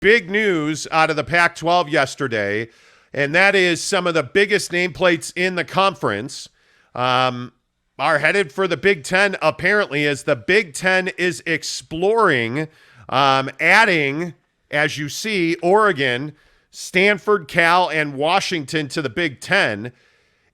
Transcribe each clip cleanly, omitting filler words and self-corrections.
big news out of the Pac-12 yesterday, and that is some of the biggest nameplates in the conference are headed for the Big Ten, apparently, as the Big Ten is exploring adding, as you see, Oregon, Stanford, Cal, and Washington to the Big Ten.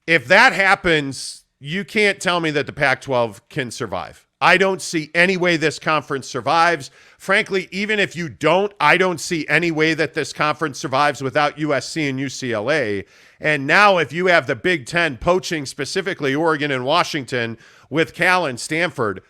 If that happens, you can't tell me that the Pac-12 can survive. I don't see any way this conference survives. Frankly, even if you don't, I don't see any way that this conference survives without USC and UCLA. And now if you have the Big Ten poaching specifically Oregon and Washington with Cal and Stanford,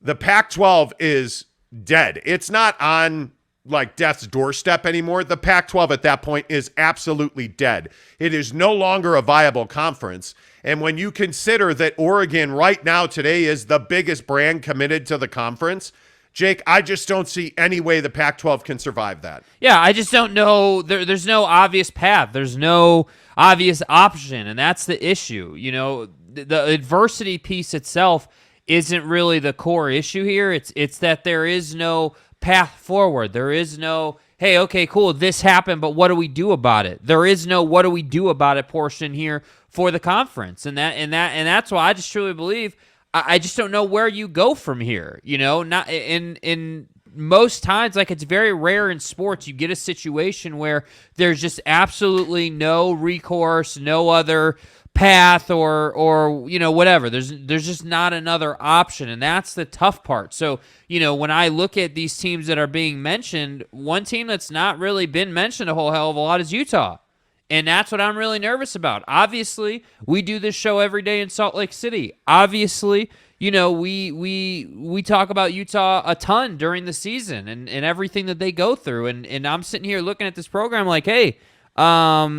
the Pac-12 is dead. It's not on like death's doorstep anymore. The Pac-12 at that point is absolutely dead. It is no longer a viable conference. And when you consider that Oregon right now today is the biggest brand committed to the conference, Jake, I just don't see any way the Pac-12 can survive that. Yeah, I just don't know. There's no obvious path. There's no obvious option, and that's the issue. You know, the adversity piece itself isn't really the core issue here. It's that there is no path forward. There is no, hey, okay, cool, this happened, but what do we do about it? There is no what do we do about it portion here for the conference. And that's why I just truly believe I just don't know where you go from here. You know, not in most times, like it's very rare in sports, you get a situation where there's just absolutely no recourse, no other path or you know, whatever. There's just not another option, and that's the tough part. So, you know, when I look at these teams that are being mentioned, one team that's not really been mentioned a whole hell of a lot is Utah. And that's what I'm really nervous about. Obviously, we do this show every day in Salt Lake City. Obviously, you know, we talk about Utah a ton during the season and everything that they go through. And I'm sitting here looking at this program like, hey,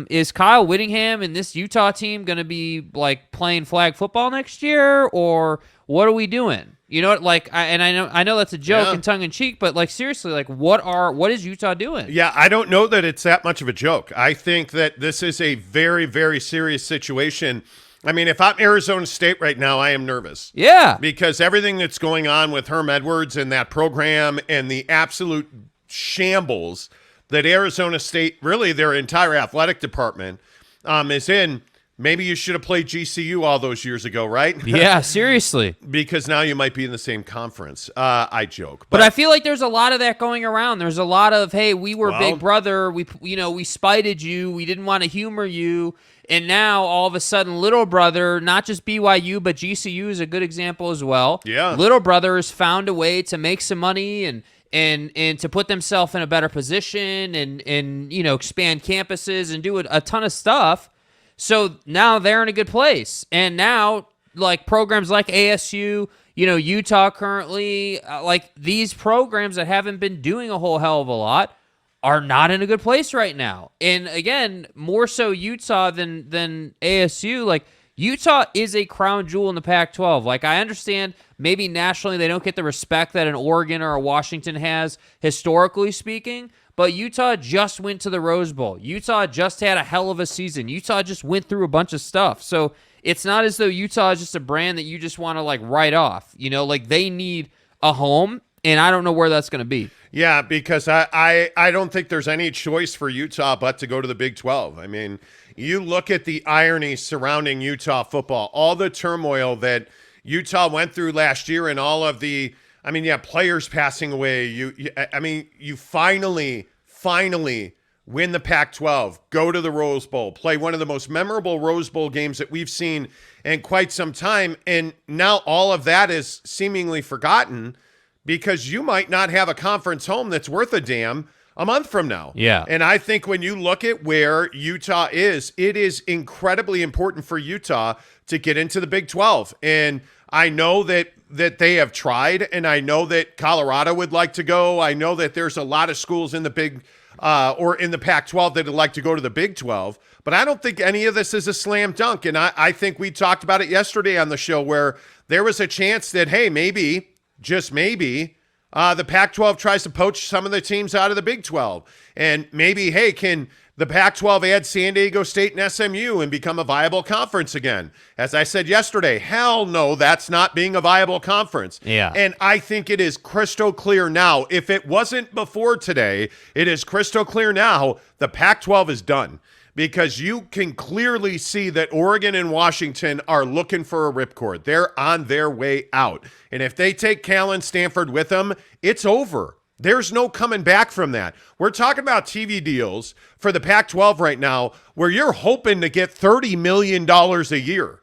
is Kyle Whittingham and this Utah team going to be like playing flag football next year, or what are we doing? You know, like, I know that's a joke and tongue in cheek, but like seriously, like what is Utah doing? Yeah, I don't know that it's that much of a joke. I think that this is a very, very serious situation. I mean, if I'm Arizona State right now, I am nervous. Yeah, because everything that's going on with Herm Edwards and that program and the absolute shambles that Arizona State, really their entire athletic department, is in. Maybe you should have played GCU all those years ago, right? Yeah, seriously. Because now you might be in the same conference. I joke. But I feel like there's a lot of that going around. There's a lot of, hey, we were big brother. We spited you. We didn't want to humor you. And now all of a sudden, little brother, not just BYU, but GCU is a good example as well. Yeah. Little brother has found a way to make some money and to put themselves in a better position and you know, expand campuses and do a ton of stuff. So now they're in a good place. And now, like, programs like ASU, you know, Utah currently, like, these programs that haven't been doing a whole hell of a lot are not in a good place right now. And, again, more so Utah than ASU. Like, Utah is a crown jewel in the Pac-12. Like, I understand maybe nationally they don't get the respect that an Oregon or a Washington has, historically speaking, but Utah just went to the Rose Bowl. Utah just had a hell of a season. Utah just went through a bunch of stuff. So it's not as though Utah is just a brand that you just want to, like, write off. You know, like, they need a home, and I don't know where that's going to be. Yeah, because I don't think there's any choice for Utah but to go to the Big 12. I mean, you look at the irony surrounding Utah football, all the turmoil that Utah went through last year and all of the, I mean, yeah, players passing away. You finally win the Pac-12, go to the Rose Bowl, play one of the most memorable Rose Bowl games that we've seen in quite some time, and now all of that is seemingly forgotten because you might not have a conference home that's worth a damn a month from now. Yeah. And I think when you look at where Utah is, it is incredibly important for Utah to get into the Big 12. And I know that they have tried, and I know that Colorado would like to go. I know that there's a lot of schools in the Big or in the Pac-12 that would like to go to the Big 12, but I don't think any of this is a slam dunk. And I think we talked about it yesterday on the show where there was a chance that, hey, maybe, just maybe, the Pac-12 tries to poach some of the teams out of the Big 12. And maybe, hey, can the Pac-12 add San Diego State and SMU and become a viable conference again? As I said yesterday, hell no, that's not being a viable conference. Yeah. And I think it is crystal clear now. If it wasn't before today, it is crystal clear now the Pac-12 is done. Because you can clearly see that Oregon and Washington are looking for a ripcord. They're on their way out. And if they take Cal and Stanford with them, it's over. There's no coming back from that. We're talking about TV deals for the Pac-12 right now where you're hoping to get $30 million a year.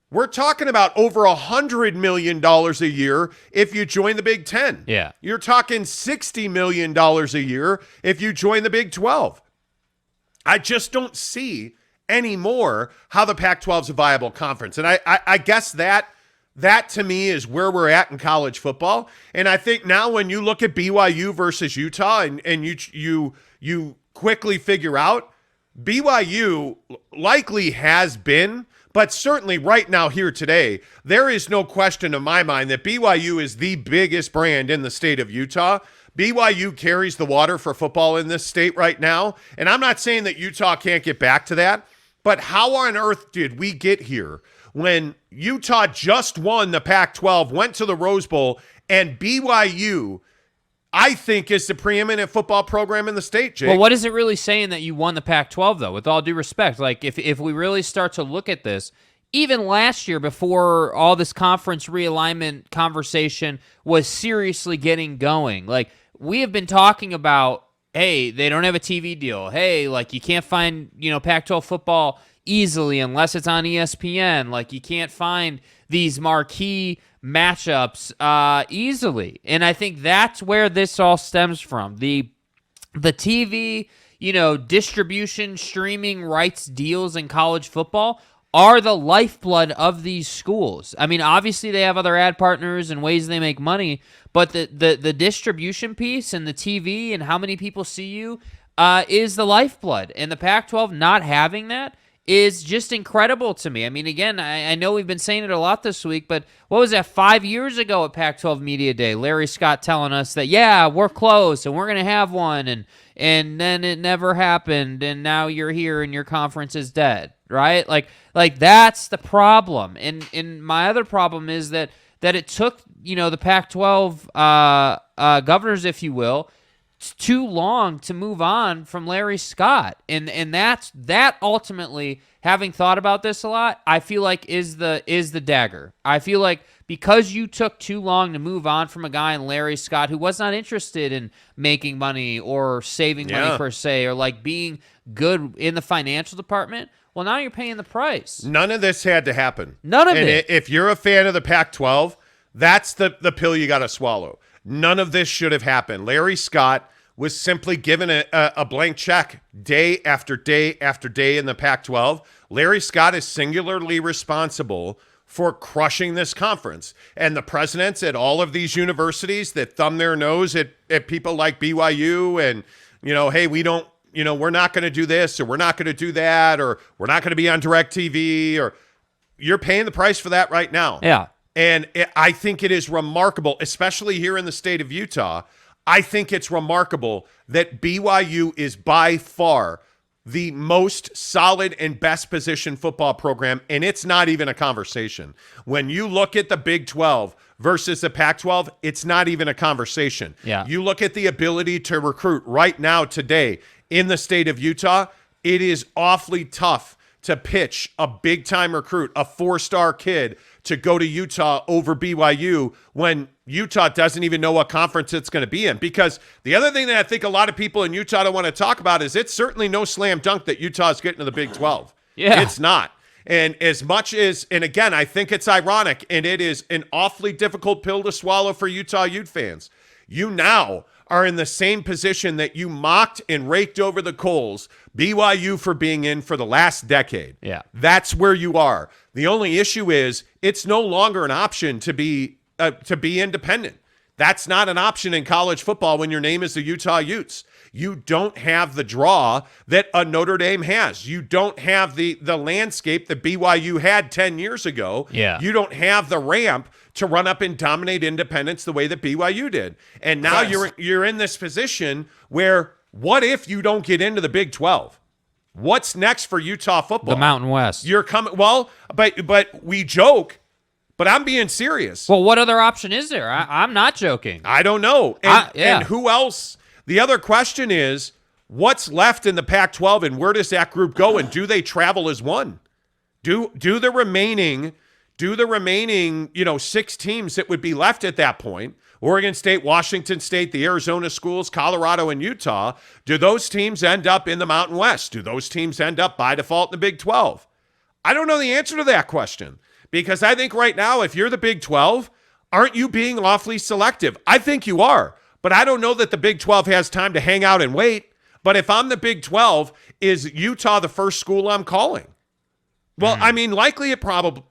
We're talking about over $100 million a year if you join the Big Ten. Yeah. You're talking $60 million a year if you join the Big 12. I just don't see anymore how the Pac-12 is a viable conference. And I guess that to me is where we're at in college football. And I think now when you look at BYU versus Utah and you quickly figure out BYU likely has been, but certainly right now here today, there is no question in my mind that BYU is the biggest brand in the state of Utah. BYU carries the water for football in this state right now. And I'm not saying that Utah can't get back to that, but how on earth did we get here when Utah just won the Pac-12, went to the Rose Bowl, and BYU, I think, is the preeminent football program in the state, Jake? Well, what is it really saying that you won the Pac-12, though, with all due respect? Like, if we really start to look at this, even last year, before all this conference realignment conversation was seriously getting going, like, we have been talking about, hey, they don't have a TV deal. Hey, like, you can't find, Pac-12 football easily unless it's on ESPN. Like, you can't find these marquee matchups easily. And I think that's where this all stems from. The TV, distribution, streaming rights deals in college football are the lifeblood of these schools. I mean, obviously they have other ad partners and ways they make money, but the distribution piece and the TV and how many people see you is the lifeblood. And the Pac-12 not having that is just incredible to me. I mean, again, I know we've been saying it a lot this week, but what was that, 5 years ago at Pac-12 Media Day? Larry Scott telling us that, yeah, we're close and we're going to have one, and then it never happened, and now you're here and your conference is dead, right? Like that's the problem. And my other problem is that it took, the Pac-12 governors, if you will, too long to move on from Larry Scott. And that ultimately, having thought about this a lot, I feel like is the dagger. I feel like because you took too long to move on from a guy in Larry Scott who was not interested in making money or saving money per se, or like being good in the financial department, well, now you're paying the price. None of this had to happen. None of it. If you're a fan of the Pac-12, that's the pill you got to swallow. None of this should have happened. Larry Scott was simply given a blank check day after day after day in the Pac-12. Larry Scott is singularly responsible for crushing this conference. And the presidents at all of these universities that thumb their nose at people like BYU and, hey, we don't, we're not going to do this, or we're not going to do that, or we're not going to be on DirecTV, or you're paying the price for that right now. Yeah. And I think it is remarkable, especially here in the state of Utah. I think it's remarkable that BYU is by far the most solid and best positioned football program, and it's not even a conversation. When you look at the Big 12 versus the Pac-12, it's not even a conversation. Yeah. You look at the ability to recruit right now, today, in the state of Utah, it is awfully tough to pitch a big-time recruit, a 4-star kid, to go to Utah over BYU when Utah doesn't even know what conference it's going to be in. Because the other thing that I think a lot of people in Utah don't want to talk about is it's certainly no slam dunk that Utah's getting to the Big 12. Yeah. It's not. And as much as, and again, I think it's ironic, and it is an awfully difficult pill to swallow for Utah Ute fans. You now are in the same position that you mocked and raked over the coals BYU for being in for the last decade. Yeah. That's where you are. The only issue is it's no longer an option to be independent. That's not an option in college football when your name is the Utah Utes. You don't have the draw that a Notre Dame has. You don't have the landscape that BYU had 10 years ago. Yeah. You don't have the ramp to run up and dominate independence the way that BYU did. And now you're in this position where what if you don't get into the Big 12? What's next for Utah football? The Mountain West. You're coming. Well, but we joke, but I'm being serious. Well, what other option is there? I'm not joking. I don't know. And who else? The other question is, what's left in the Pac-12 and where does that group go? And do they travel as one? Do the remaining 6 teams that would be left at that point, Oregon State, Washington State, the Arizona schools, Colorado, and Utah, do those teams end up in the Mountain West? Do those teams end up by default in the Big 12? I don't know the answer to that question because I think right now, if you're the Big 12, aren't you being awfully selective? I think you are, but I don't know that the Big 12 has time to hang out and wait. But if I'm the Big 12, is Utah the first school I'm calling? Well, I mean, likely, probably,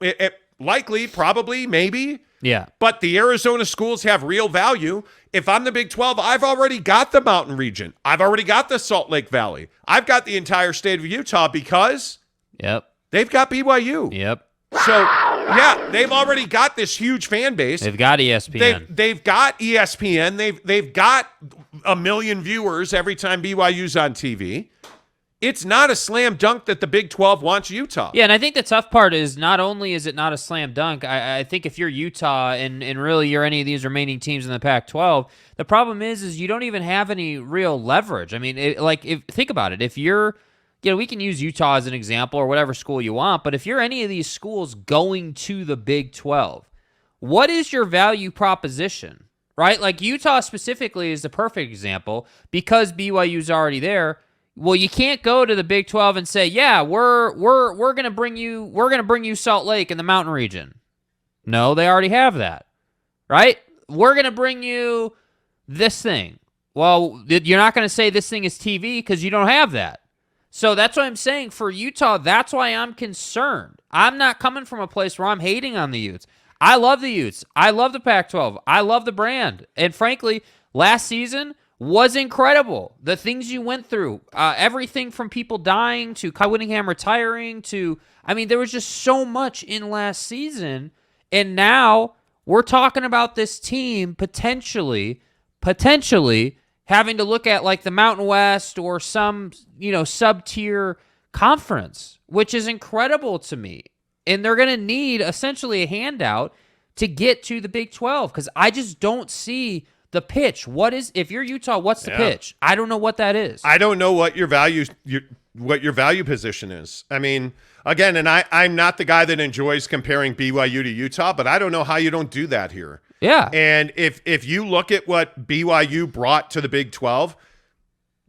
maybe. Yeah. But the Arizona schools have real value. If I'm the Big 12, I've already got the mountain region. I've already got the Salt Lake Valley. I've got the entire state of Utah because they've got BYU. Yep. So, yeah, they've already got this huge fan base. They've got ESPN. They've got ESPN. They've got 1 million viewers every time BYU's on TV. It's not a slam dunk that the Big 12 wants Utah. Yeah, and I think the tough part is not only is it not a slam dunk, I think if you're Utah and really you're any of these remaining teams in the Pac-12, the problem is you don't even have any real leverage. I mean, think about it. If you're, we can use Utah as an example or whatever school you want, but if you're any of these schools going to the Big 12, what is your value proposition, right? Like Utah specifically is the perfect example because BYU's already there. Well, you can't go to the Big 12 and say, "Yeah, we're going to bring you Salt Lake in the Mountain region." No, they already have that. Right? We're going to bring you this thing. Well, you're not going to say this thing is TV because you don't have that. So that's what I'm saying for Utah. That's why I'm concerned. I'm not coming from a place where I'm hating on the Utes. I love the Utes. I love the Pac-12. I love the brand. And frankly, last season was incredible. The things you went through, everything from people dying to Kyle Whittingham retiring to, there was just so much in last season. And now we're talking about this team potentially having to look at like the Mountain West or some, sub-tier conference, which is incredible to me. And they're going to need essentially a handout to get to the Big 12 because I just don't see the pitch. If you're Utah, what's the pitch? I don't know what that is. I don't know what your value position is. I mean, again, and I'm not the guy that enjoys comparing BYU to Utah, but I don't know how you don't do that here. Yeah. And if you look at what BYU brought to the Big 12,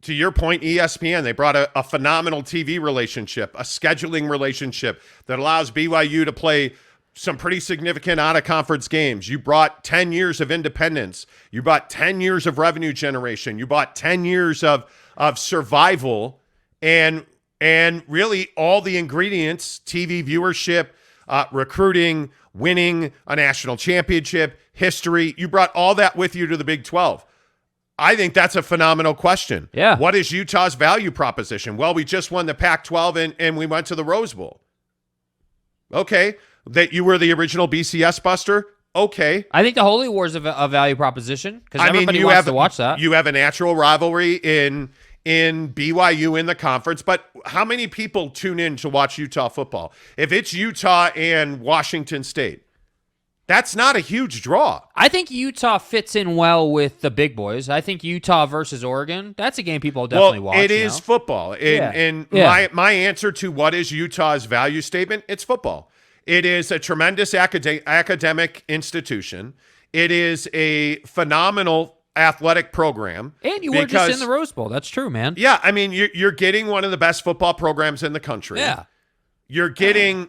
to your point, ESPN, they brought a phenomenal TV relationship, a scheduling relationship that allows BYU to play some pretty significant out-of-conference games. You brought 10 years of independence. You brought 10 years of revenue generation. You brought 10 years of survival and really all the ingredients, TV viewership, recruiting, winning a national championship, history. You brought all that with you to the Big 12. I think that's a phenomenal question. Yeah. What is Utah's value proposition? Well, we just won the Pac-12 and we went to the Rose Bowl. Okay. That you were the original BCS buster? Okay. I think the Holy War is a value proposition because everybody wants to watch that. You have a natural rivalry in BYU in the conference, but how many people tune in to watch Utah football? If it's Utah and Washington State, that's not a huge draw. I think Utah fits in well with the big boys. I think Utah versus Oregon, that's a game people definitely watch. It is football. My answer to what is Utah's value statement, it's football. It is a tremendous academic institution. It is a phenomenal athletic program. And you were just in the Rose Bowl. That's true, man. Yeah, you're getting one of the best football programs in the country. Yeah. You're getting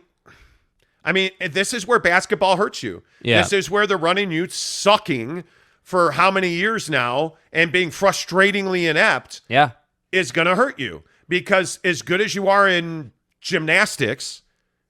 this is where basketball hurts you. Yeah. This is where the running Utes sucking for how many years now and being frustratingly inept is going to hurt you. Because as good as you are in gymnastics,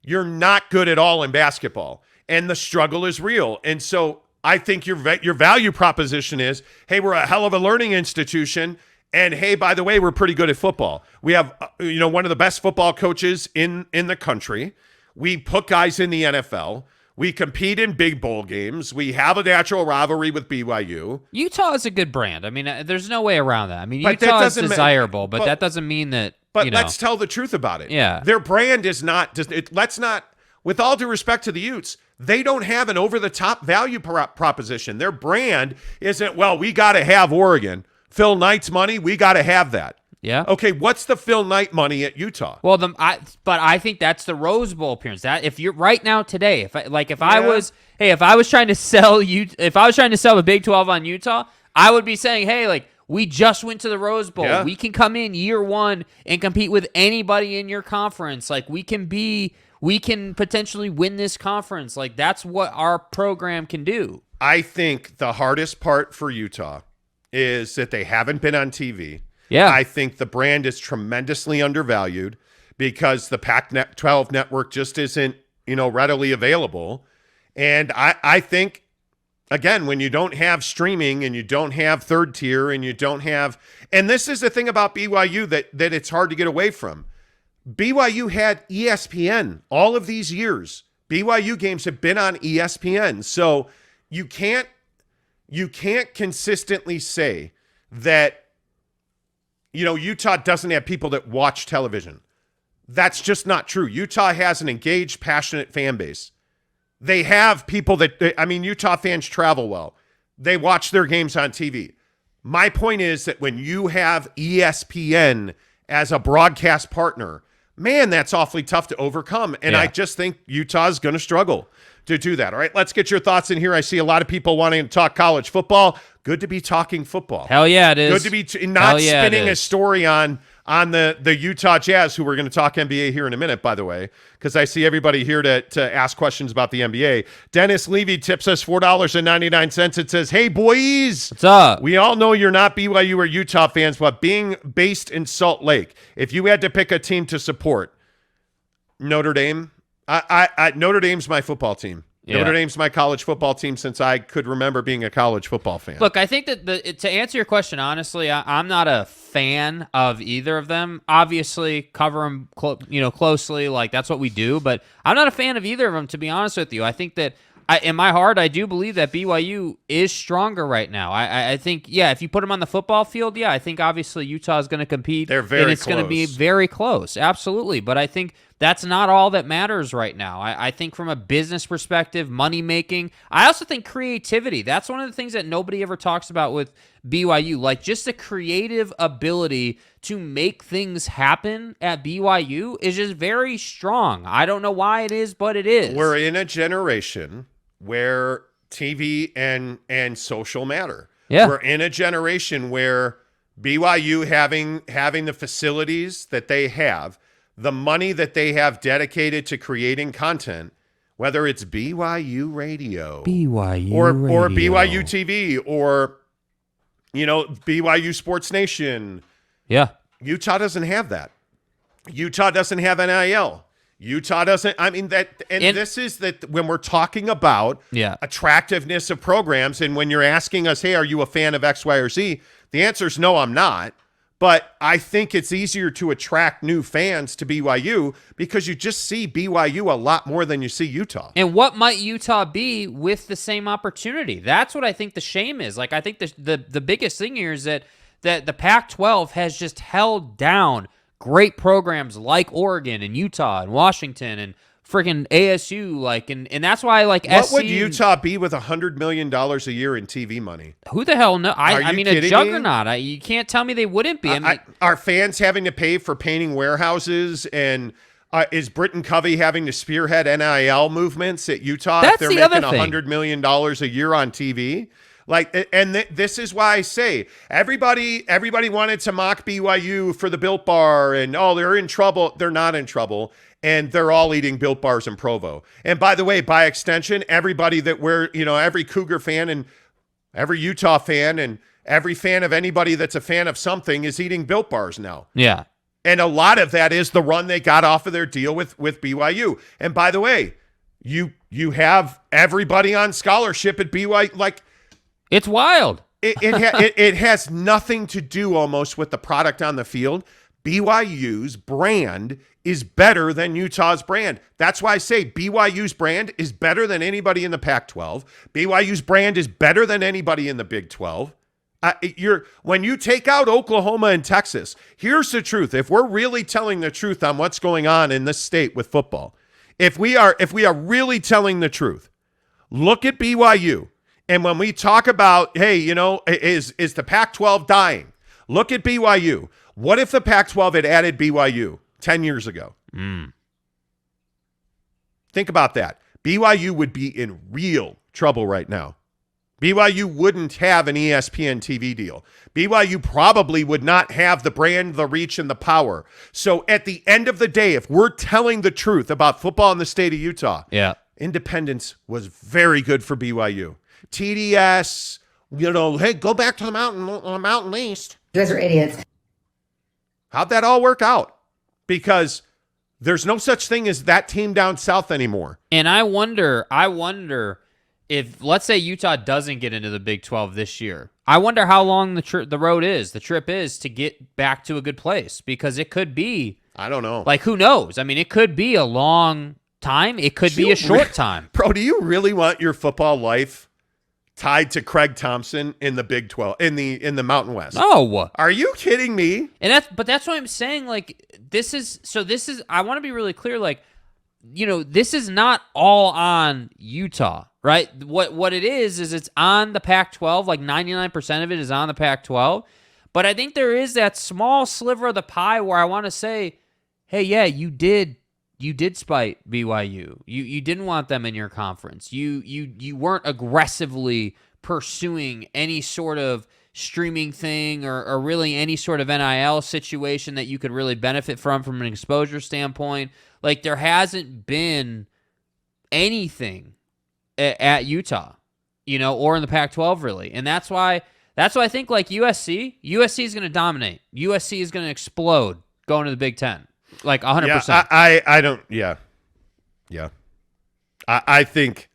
you're not good at all in basketball, and the struggle is real. And so I think your value proposition is, hey, we're a hell of a learning institution, And hey, by the way, we're pretty good at football. We have, one of the best football coaches in the country. We put guys in the NFL. We compete in big bowl games. We have a natural rivalry with BYU. Utah is a good brand. I mean, there's no way around that. I mean, But Utah that is doesn't desirable, but that doesn't mean that. But let's tell the truth about it. Yeah. Their brand is not just. Let's not. With all due respect to the Utes, they don't have an over-the-top value proposition. Their brand isn't, well, we got to have Oregon. Phil Knight's money, we got to have that. Yeah. Okay, what's the Phil Knight money at Utah? Well, but I think that's the Rose Bowl appearance. That if you're right now today, if I was trying to sell the Big 12 on Utah, I would be saying, hey, like, we just went to the Rose Bowl. Yeah. We can come in year one and compete with anybody in your conference. Like, we can potentially win this conference. Like, that's what our program can do. I think the hardest part for Utah is that they haven't been on TV. Yeah. I think the brand is tremendously undervalued because the Pac-12 network just isn't, readily available. And I think, again, when you don't have streaming and you don't have third tier and you don't have, and this is the thing about BYU that it's hard to get away from. BYU had ESPN all of these years. BYU games have been on ESPN. So you can't consistently say that, Utah doesn't have people that watch television. That's just not true. Utah has an engaged, passionate fan base. They have people Utah fans travel well. They watch their games on TV. My point is that when you have ESPN as a broadcast partner, man, that's awfully tough to overcome. And I just think Utah's going to struggle to do that. All right, let's get your thoughts in here. I see a lot of people wanting to talk college football. Good to be talking football. Hell yeah, it is. Good to be not spinning a story on the Utah Jazz, who we're going to talk NBA here in a minute, by the way, because I see everybody here to ask questions about the NBA. Dennis Levy tips us $4.99. It says, hey, boys. What's up? We all know you're not BYU or Utah fans, but being based in Salt Lake, if you had to pick a team to support, Notre Dame. Notre Dame's my football team. Yeah. Notre Dame's my college football team since I could remember being a college football fan. Look, I think that to answer your question, honestly, I'm not a fan of either of them. Obviously, cover them closely, like that's what we do. But I'm not a fan of either of them, to be honest with you. I think that in my heart, I do believe that BYU is stronger right now. I think, if you put them on the football field, I think obviously Utah is going to compete. They're very and it's close. going to be very close, absolutely. But I think that's not all that matters right now. I think from a business perspective, money making, I also think creativity. That's one of the things that nobody ever talks about with BYU, like just the creative ability to make things happen at BYU is just very strong. I don't know why it is, but it is. We're in a generation where TV and social matter. Yeah. We're in a generation where BYU having the facilities that they have, the money that they have dedicated to creating content, whether it's BYU Radio, or BYU TV, or BYU Sports Nation. Yeah. Utah doesn't have that. Utah doesn't have NIL. Utah doesn't. I mean this is that when we're talking about attractiveness of programs, and when you're asking us, hey, are you a fan of X, Y, or Z? The answer is no, I'm not. But I think it's easier to attract new fans to BYU because you just see BYU a lot more than you see Utah. And what might Utah be with the same opportunity? That's what I think the shame is. Like, I think the biggest thing here is that the Pac-12 has just held down great programs like Oregon and Utah and Washington and freaking ASU, and that's why what would Utah be with $100 million a year in TV money? Who the hell knows? I mean, a juggernaut. Me? You can't tell me they wouldn't be. Are fans having to pay for painting warehouses, and is Britton Covey having to spearhead NIL movements at Utah if they're making $100 million a year on TV? This is why I say everybody wanted to mock BYU for the Built Bar and they're in trouble. They're not in trouble. And they're all eating Built Bars in Provo. And by the way, by extension, everybody that every Cougar fan and every Utah fan and every fan of anybody that's a fan of something is eating Built Bars now. Yeah. And a lot of that is the run they got off of their deal with BYU. And by the way, you have everybody on scholarship at BYU. It's wild. It has nothing to do almost with the product on the field. BYU's brand is better than Utah's brand. That's why I say BYU's brand is better than anybody in the Pac-12. BYU's brand is better than anybody in the Big 12. When you take out Oklahoma and Texas, here's the truth. If we're really telling the truth on what's going on in this state with football, if we are really telling the truth, look at BYU. And when we talk about, hey, is the Pac-12 dying? Look at BYU. What if the Pac-12 had added BYU 10 years ago? Think about that. BYU would be in real trouble right now. BYU wouldn't have an ESPN TV deal. BYU probably would not have the brand, the reach, and the power. So at the end of the day, if we're telling the truth about football in the state of Utah, independence was very good for BYU. TDS, hey, go back to the Mountain East. You guys are idiots. How'd that all work out? Because there's no such thing as that team down south anymore. And I wonder if, let's say, Utah doesn't get into the Big 12 this year. I wonder how long the trip is to get back to a good place, because it could be. I don't know. Like, who knows? I mean, it could be a long time. It could be a short time. Bro, do you really want your football life tied to Craig Thompson in the Big 12 in the Mountain West? No. Are you kidding me? And that's what I'm saying. Like, this is I want to be really clear. Like, this is not all on Utah, right? What it is it's on the Pac-12. Like 99% of it is on the Pac-12. But I think there is that small sliver of the pie where I want to say, hey, yeah, you did spite BYU. You didn't want them in your conference. You weren't aggressively pursuing any sort of streaming thing or really any sort of NIL situation that you could really benefit from an exposure standpoint. Like, there hasn't been anything at Utah, or in the Pac-12 really. And that's why I think, like, USC is going to dominate. USC is going to explode going to the Big Ten. Like 100%. I think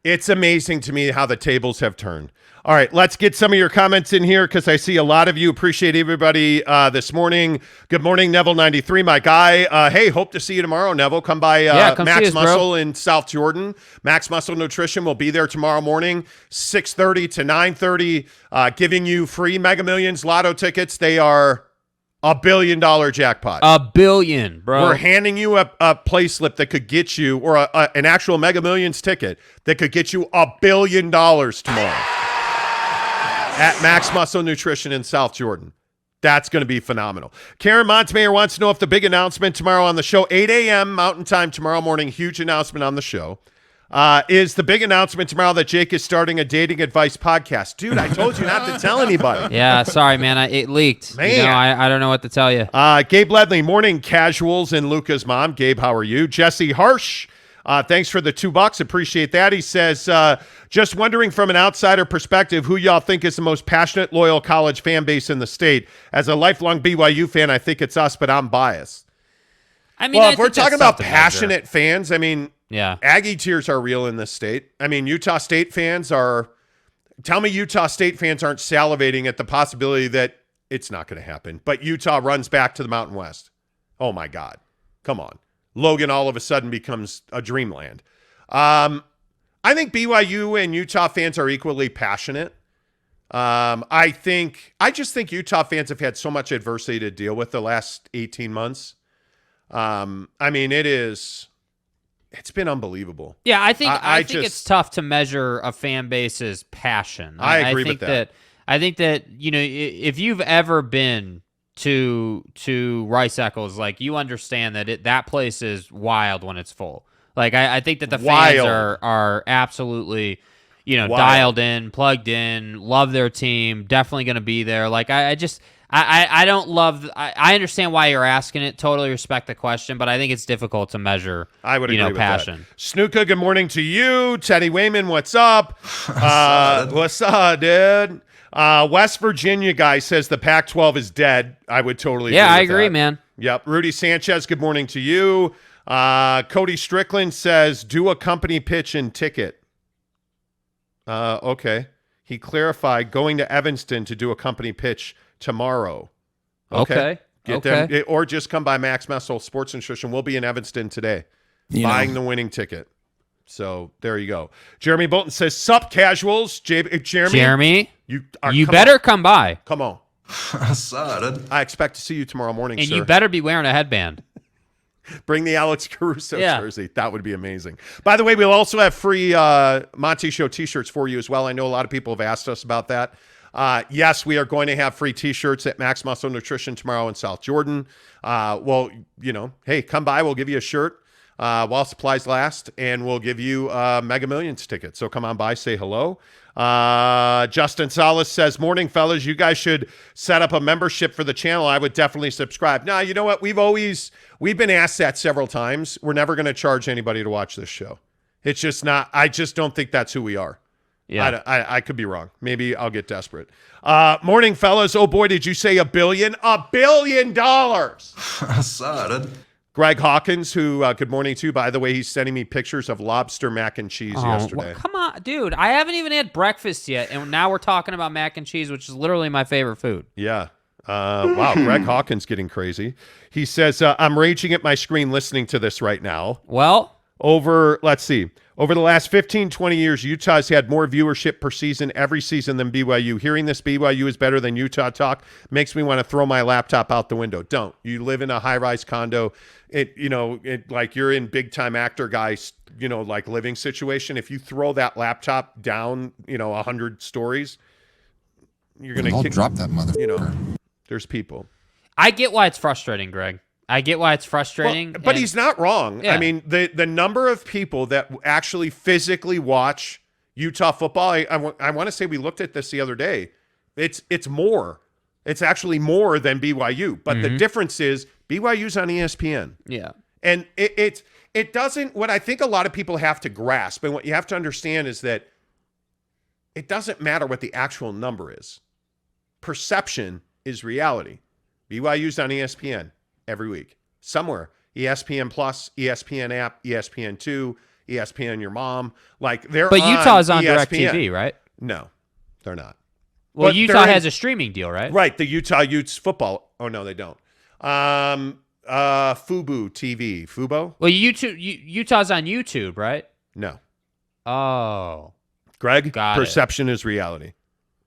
it's amazing to me how the tables have turned. All right, let's get some of your comments in here, because I see a lot of you. Appreciate everybody this morning. Good morning, Neville93, my guy. Hey, hope to see you tomorrow, Neville. Come by come Max us, Muscle in South Jordan. Max Muscle Nutrition will be there tomorrow morning, 6:30 to 9:30, giving you free Mega Millions Lotto tickets. They are $1 billion jackpot. $1 billion, bro. We're handing you a play slip that could get you, or an actual Mega Millions ticket that could get you $1 billion tomorrow at Max Muscle Nutrition in South Jordan. That's going to be phenomenal. Karen Montemayor wants to know if the big announcement tomorrow on the show, 8 a.m. Mountain Time tomorrow morning, huge announcement on the show, is the big announcement tomorrow that Jake is starting a dating advice podcast. Dude, I told you not to tell anybody. Yeah, sorry, man. It leaked. Man. I don't know what to tell you. Gabe Ledley, morning casuals, and Luca's mom. Gabe, how are you? Jesse Harsh, thanks for the $2. Appreciate that. He says, just wondering from an outsider perspective, who y'all think is the most passionate, loyal college fan base in the state? As a lifelong BYU fan, I think it's us, but I'm biased. I mean, well, if we're talking about passionate fans, I mean, yeah, Aggie tears are real in this state. I mean, Utah State fans are – tell me Utah State fans aren't salivating at the possibility that it's not going to happen, but Utah runs back to the Mountain West. Oh, my God. Come on. Logan all of a sudden becomes a dreamland. I think BYU and Utah fans are equally passionate. I just think Utah fans have had so much adversity to deal with the last 18 months. I mean, it's been unbelievable. Yeah, I think it's tough to measure a fan base's passion. I agree with that. I think that, if you've ever been to Rice Eccles, like, you understand that that place is wild when it's full. Like, I think that the fans are absolutely, dialed in, plugged in, love their team, definitely going to be there. Like, I don't love. I understand why you're asking it. Totally respect the question, but I think it's difficult to measure. I would agree with passion. That. Snuka, good morning to you. Teddy Wayman, what's up? What's up, dude? West Virginia guy says the Pac-12 is dead. I would totally. Yeah, I agree agree, that. man. Yep. Rudy Sanchez, good morning to you. Cody Strickland says do a company pitch and ticket. Okay. He clarified going to Evanston to do a company pitch tomorrow. Okay. Get them, or just come by Max Messel Sports Nutrition. We'll be in Evanston today, buying the winning ticket. So there you go. Jeremy Bolton says, "Sup, casuals." Jeremy, you better come by. Come on. I expect to see you tomorrow morning, and sir. you better be wearing a headband. Bring the Alex Caruso jersey. That would be amazing. By the way, we'll also have free Monty Show t-shirts for you as well. I know a lot of people have asked us about that. Yes, we are going to have free t-shirts at Max Muscle Nutrition tomorrow in South Jordan. Well, hey, come by. We'll give you a shirt while supplies last, and we'll give you Mega Millions tickets. So come on by, say hello. Justin Salas says, "Morning, fellas. You guys should set up a membership for the channel. I would definitely subscribe." Now, you know what? We've been asked that several times. We're never going to charge anybody to watch this show. It's just not. I just don't think that's who we are. Yeah, I could be wrong. Maybe I'll get desperate. Morning, fellas. Oh boy, did you say $1 billion? $1 billion. Greg Hawkins, who good morning to. By the way, he's sending me pictures of lobster mac and cheese yesterday. Well, come on, dude. I haven't even had breakfast yet, and now we're talking about mac and cheese, which is literally my favorite food. Yeah. Wow, Greg Hawkins getting crazy. He says, "I'm raging at my screen listening to this right now." Well, let's see. Over the last 15, 20 years, Utah's had more viewership per season every season than BYU. Hearing this BYU is better than Utah talk makes me want to throw my laptop out the window. Don't. You live in a high-rise condo. Like you're in big-time actor guys, like living situation. If you throw that laptop down, 100 stories, you're going to drop that mother. There's people. I get why it's frustrating, Greg. I get why it's frustrating. Well, but he's not wrong. Yeah. I mean, the number of people that actually physically watch Utah football, I want to say we looked at this the other day. It's more. It's actually more than BYU. But the difference is BYU's on ESPN. Yeah. And it doesn't, what I think a lot of people have to grasp, and what you have to understand is that it doesn't matter what the actual number is. Perception is reality. BYU's on ESPN every week. Somewhere. ESPN Plus, ESPN app, ESPN2, ESPN Your Mom. Like they're But Utah's on ESPN. DirecTV, right? No, they're not. Well, But Utah has a streaming deal, right? Right, the Utah Utes football. Oh no, they don't. Fubo TV. Fubo? Well, Utah's on YouTube, right? No. Oh. Greg, Got perception is reality.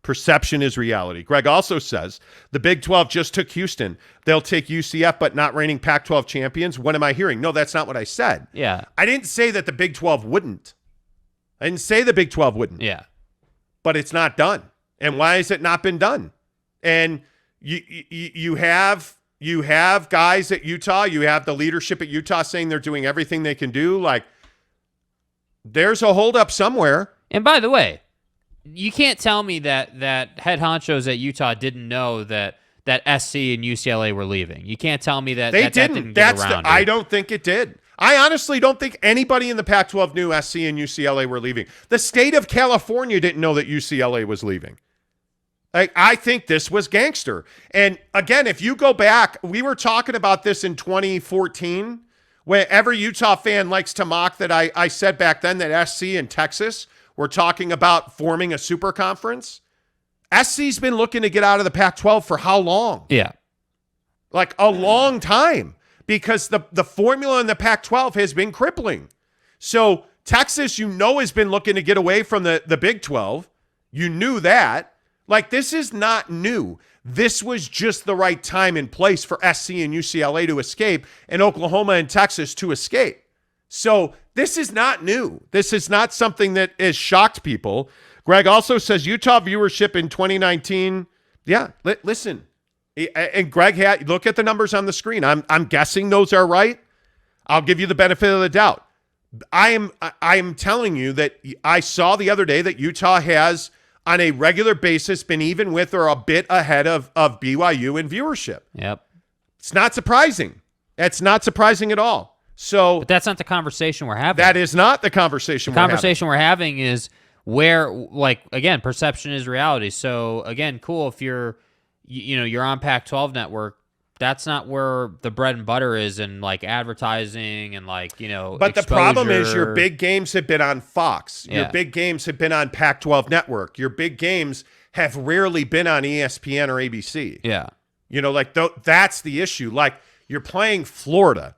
Perception is reality. Greg also says the Big 12 just took Houston. They'll take UCF, but not reigning Pac-12 champions. What am I hearing? No, that's not what I said. Yeah. I didn't say that the Big 12 wouldn't. I didn't say the Big 12 wouldn't. Yeah. But it's not done. And why has it not been done? And you have guys at Utah. You have the leadership at Utah saying they're doing everything they can do. Like, there's a holdup somewhere. And by the way, you can't tell me that head honchos at Utah didn't know that SC and UCLA were leaving. You can't tell me that they that didn't. get around. I don't think it did. I honestly don't think anybody in the Pac-12 knew SC and UCLA were leaving. The state of California didn't know that UCLA was leaving. I think this was gangster. And again, if you go back, we were talking about this in 2014, where every Utah fan likes to mock that I said back then that SC and Texas were talking about forming a super conference. SC's been looking to get out of the Pac-12 for how long? Yeah. Like a long time, because the formula in the Pac-12 has been crippling. So Texas, has been looking to get away from the Big 12. You knew that. Like, this is not new. This was just the right time and place for SC and UCLA to escape and Oklahoma and Texas to escape. So this is not new. This is not something that has shocked people. Greg also says Utah viewership in 2019. Yeah, listen. And Greg, look at the numbers on the screen. I'm guessing those are right. I'll give you the benefit of the doubt. I am telling you that I saw the other day that Utah has, on a regular basis, been even with or a bit ahead of BYU in viewership. Yep. It's not surprising. It's not surprising at all. So, but that's not the conversation we're having. That is not the conversation we're having is where, like, again, perception is reality. So, again, cool if you're on Pac-12 network, that's not where the bread and butter is in like advertising and like, But exposure. the problem is your big games have been on Fox. Yeah. Your big games have been on Pac-12 Network. Your big games have rarely been on ESPN or ABC. Yeah. That's the issue. Like, you're playing Florida.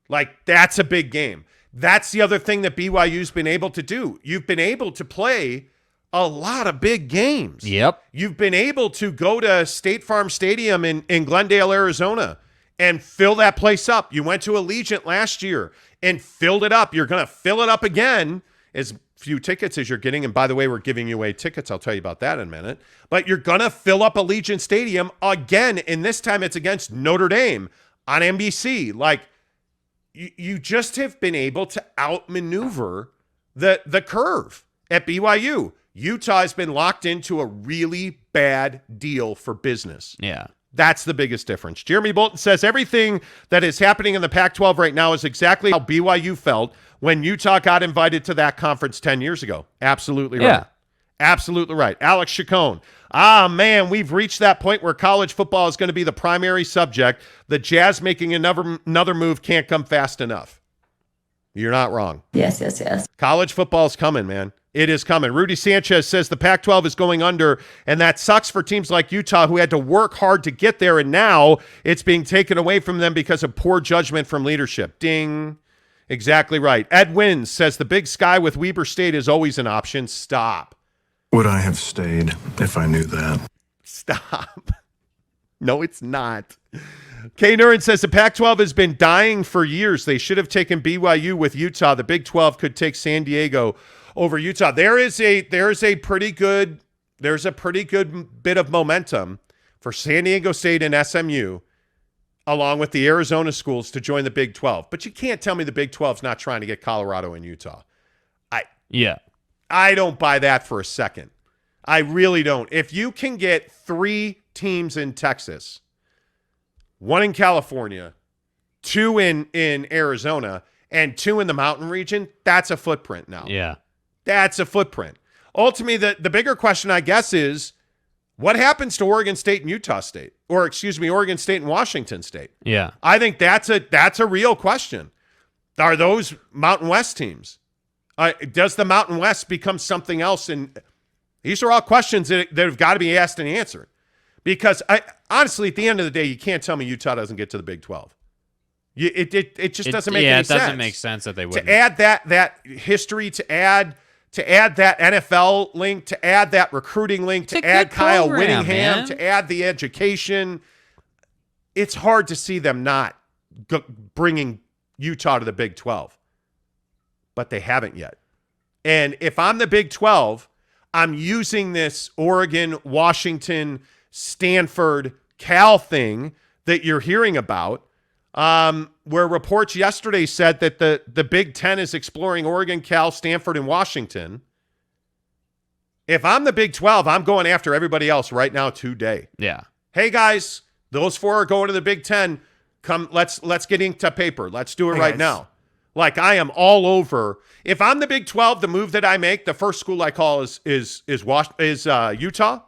Like, that's a big game. That's the other thing that BYU's been able to do. You've been able to play a lot of big games. Yep. You've been able to go to State Farm Stadium in Glendale, Arizona, and fill that place up. You went to Allegiant last year and filled it up. You're going to fill it up again. As few tickets as you're getting. And by the way, we're giving you away tickets. I'll tell you about that in a minute. But you're going to fill up Allegiant Stadium again, and this time it's against Notre Dame on NBC. Like, you just have been able to outmaneuver the curve at BYU. Utah has been locked into a really bad deal for business. Yeah. That's the biggest difference. Jeremy Bolton says everything that is happening in the Pac-12 right now is exactly how BYU felt when Utah got invited to that conference 10 years ago. Absolutely right. Yeah. Absolutely right. Alex Chacon. Man, we've reached that point where college football is going to be the primary subject. The Jazz making another move can't come fast enough. You're not wrong. Yes. College football is coming, man. It is coming. Rudy Sanchez says the Pac-12 is going under, and that sucks for teams like Utah who had to work hard to get there, and now it's being taken away from them because of poor judgment from leadership. Ding. Exactly right. Ed Wins says the Big Sky with Weber State is always an option. Stop. Would I have stayed if I knew that? Stop. No, it's not. K. Nurin says the Pac-12 has been dying for years. They should have taken BYU with Utah. The Big 12 could take San Diego over Utah. There's a pretty good bit of momentum for San Diego State and SMU, along with the Arizona schools, to join the Big 12. But you can't tell me the Big 12's not trying to get Colorado and Utah. I don't buy that for a second. I really don't. If you can get 3 teams in Texas, 1 in California, 2 in Arizona, and 2 in the mountain region, that's a footprint now. Yeah. That's a footprint. Ultimately, the bigger question, I guess, is what happens to Oregon State and Utah State? Or, excuse me, Oregon State and Washington State? Yeah. I think that's a real question. Are those Mountain West teams? Does the Mountain West become something else? And these are all questions that have got to be asked and answered. Because, honestly, at the end of the day, you can't tell me Utah doesn't get to the Big 12. It just doesn't make any sense. Yeah, it doesn't make sense that they wouldn't. To add that history, to add that NFL link, to add that recruiting link, to add Kyle Whittingham, man. to add the education, it's hard to see them not bringing Utah to the Big 12. But they haven't yet. And if I'm the Big 12, I'm using this Oregon, Washington, Stanford, Cal thing that you're hearing about, where reports yesterday said that the Big Ten is exploring Oregon, Cal, Stanford, and Washington. If I'm the Big 12, I'm going after everybody else right now today. Yeah. Hey, guys, those 4 are going to the Big Ten. Come, let's get ink to paper. Let's do it right now. Like, I am all over. If I'm the Big 12, the move that I make, the first school I call is Utah.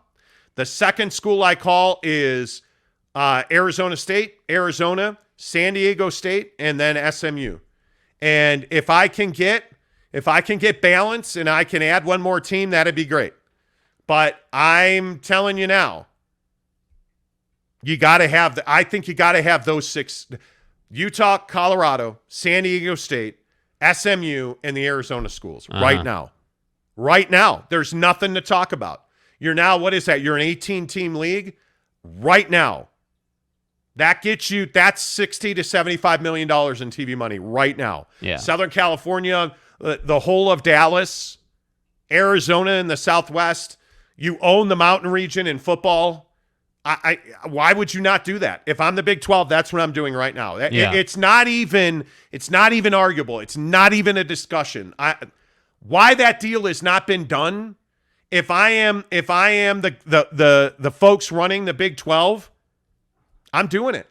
The second school I call is Arizona State, Arizona, San Diego State, and then SMU. And if I can get balance and I can add one more team, that'd be great. But I'm telling you now, I think you got to have those 6: Utah, Colorado, San Diego State, SMU, and the Arizona schools right now. Right now. There's nothing to talk about. You're now, what is that? You're an 18-team league right now. That's $60 to $75 million in TV money right now. Yeah. Southern California, the whole of Dallas, Arizona in the Southwest. You own the mountain region in football. Why would you not do that? If I'm the Big 12, that's what I'm doing right now. Yeah. It's not even arguable. It's not even a discussion. Why that deal has not been done? If I am the folks running the Big 12, I'm doing it.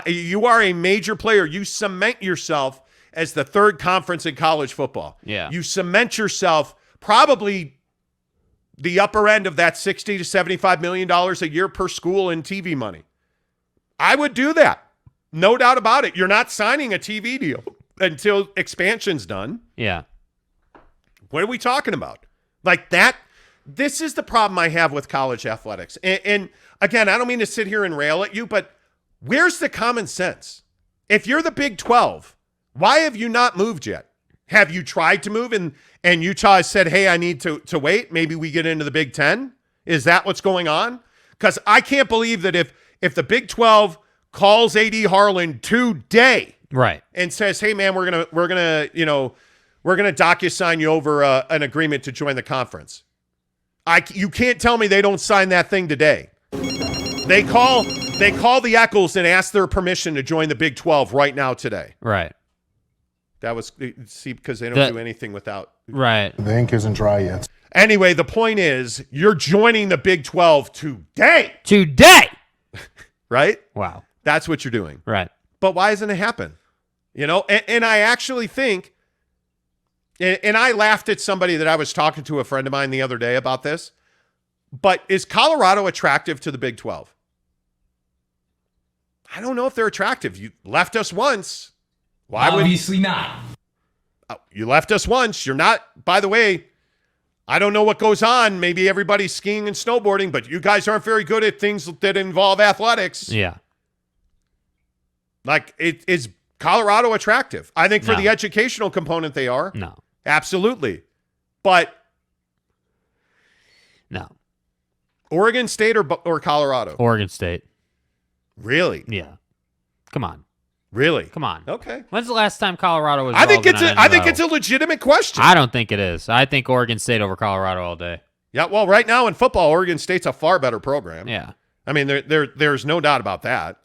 You are a major player. You cement yourself as the 3rd conference in college football. Yeah. You cement yourself probably the upper end of that $60 to $75 million a year per school in TV money. I would do that. No doubt about it. You're not signing a TV deal until expansion's done. Yeah. What are we talking about? Like that. This is the problem I have with college athletics. And again, I don't mean to sit here and rail at you, but where's the common sense? If you're the Big 12, why have you not moved yet? Have you tried to move and Utah has said, hey, I need to wait. Maybe we get into the Big 10. Is that what's going on? Because I can't believe that if the Big 12 calls A.D. Harlan today, right, and says, hey man, we're gonna DocuSign you over an agreement to join the conference. You can't tell me they don't sign that thing today. They call the Eccles and ask their permission to join the Big 12 right now today. Right. That was, see, because they don't do anything without. Right. The ink isn't dry yet. Anyway, the point is you're joining the Big 12 today. Today. Right? Wow. That's what you're doing. Right. But why doesn't it happen? You know, and I actually think, and I laughed at somebody that I was talking to, a friend of mine the other day about this, but is Colorado attractive to the Big 12? I don't know if they're attractive. You left us once. Why Obviously not. You left us once. You're not, by the way, I don't know what goes on. Maybe everybody's skiing and snowboarding, but you guys aren't very good at things that involve athletics. Yeah. Like, is Colorado attractive? I think for No. the educational component, they are. No. Absolutely. But No. Oregon State or Colorado? Oregon State. Really? Yeah. Come on. Really? Come on. Okay. When's the last time Colorado was I think relevant on it's a legitimate question. I don't think it is. I think Oregon State over Colorado all day. Yeah, well, right now in football, Oregon State's a far better program. Yeah. I mean, there's no doubt about that.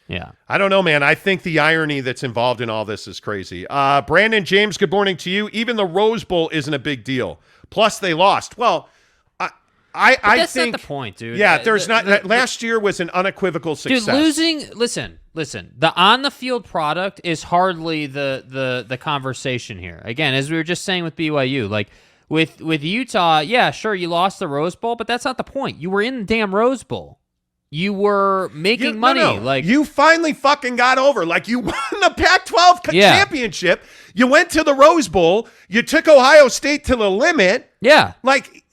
Yeah. I don't know, man. I think the irony that's involved in all this is crazy. Brandon James, good morning to you. Even the Rose Bowl isn't a big deal. Plus, they lost. Well, I that's think not the point, dude. Yeah, there's not. Last year was an unequivocal success. Dude, losing. Listen. The on the field product is hardly the conversation here. Again, as we were just saying with BYU, like with Utah, yeah, sure, you lost the Rose Bowl, but that's not the point. You were in the damn Rose Bowl. You were making money. No. Like you finally fucking got over. Like you won the Pac-12 championship. You went to the Rose Bowl. You took Ohio State to the limit. Yeah. Like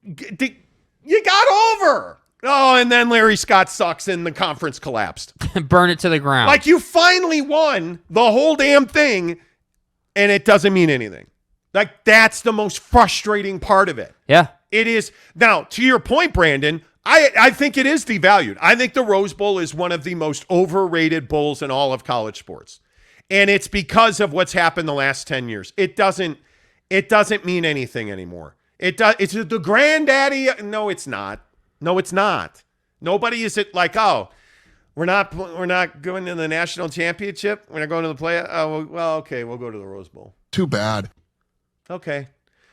you got over. Oh, and then Larry Scott sucks and the conference collapsed. Burn it to the ground. Like you finally won the whole damn thing, and it doesn't mean anything. Like that's the most frustrating part of it. Yeah. It is. Now, to your point, Brandon, I think it is devalued. I think the Rose Bowl is one of the most overrated bowls in all of college sports. And it's because of what's happened the last 10 years. It doesn't mean anything anymore. It's the granddaddy. No, it's not. No, it's not. Nobody is it like, oh, we're not going to the national championship. We're not going to the play. Oh, well, okay, we'll go to the Rose Bowl. Too bad. Okay.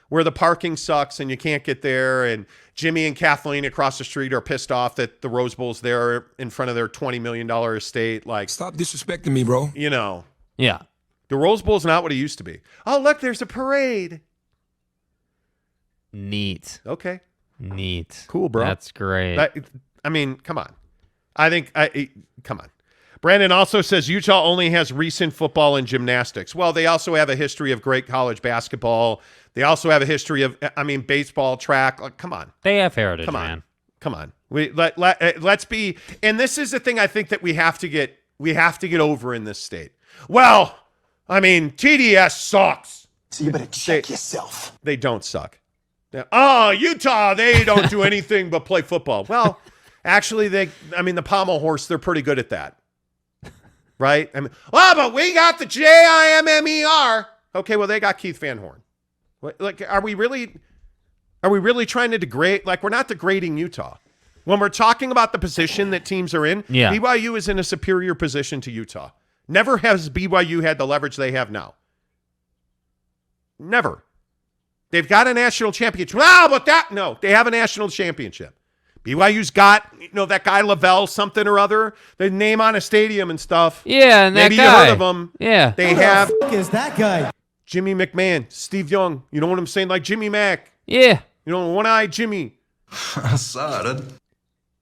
Where the parking sucks and you can't get there, and Jimmy and Kathleen across the street are pissed off that the Rose Bowl's there in front of their $20 million estate. Like, Stop disrespecting me, bro. you know, Yeah. the Rose Bowl's not what it used to be. Oh, look, there's a parade. Neat. Okay. Neat. Cool, bro. That's great. I mean, come on. Come on. Brandon also says Utah only has recent football and gymnastics. Well, they also have a history of great college basketball. They also have a history of, baseball, track. Like, come on. They have heritage, Come on. man. Come on. Let's be, and this is the thing I think that we have to get over in this state. Well, I mean, TDS sucks. So you better check yourself. They don't suck. Oh, Utah, they don't do anything but play football. Well, actually, the pommel horse, they're pretty good at that. Right? I mean, but we got the JIMMER. Okay, well, they got Keith Van Horn. Like, are we really trying to degrade? Like, we're not degrading Utah. When we're talking about the position that teams are in, BYU is in a superior position to Utah. Never has BYU had the leverage they have now. Never. They've got a national championship. No, they have a national championship. BYU's got, that guy Lavelle something or other, the name on a stadium and stuff. Yeah, and maybe that you guy. heard of him. Yeah. They have. Who the f*** is that guy? Jimmy McMahon, Steve Young. You know what I'm saying? Like Jimmy Mack. Yeah. One-eyed Jimmy. I saw it.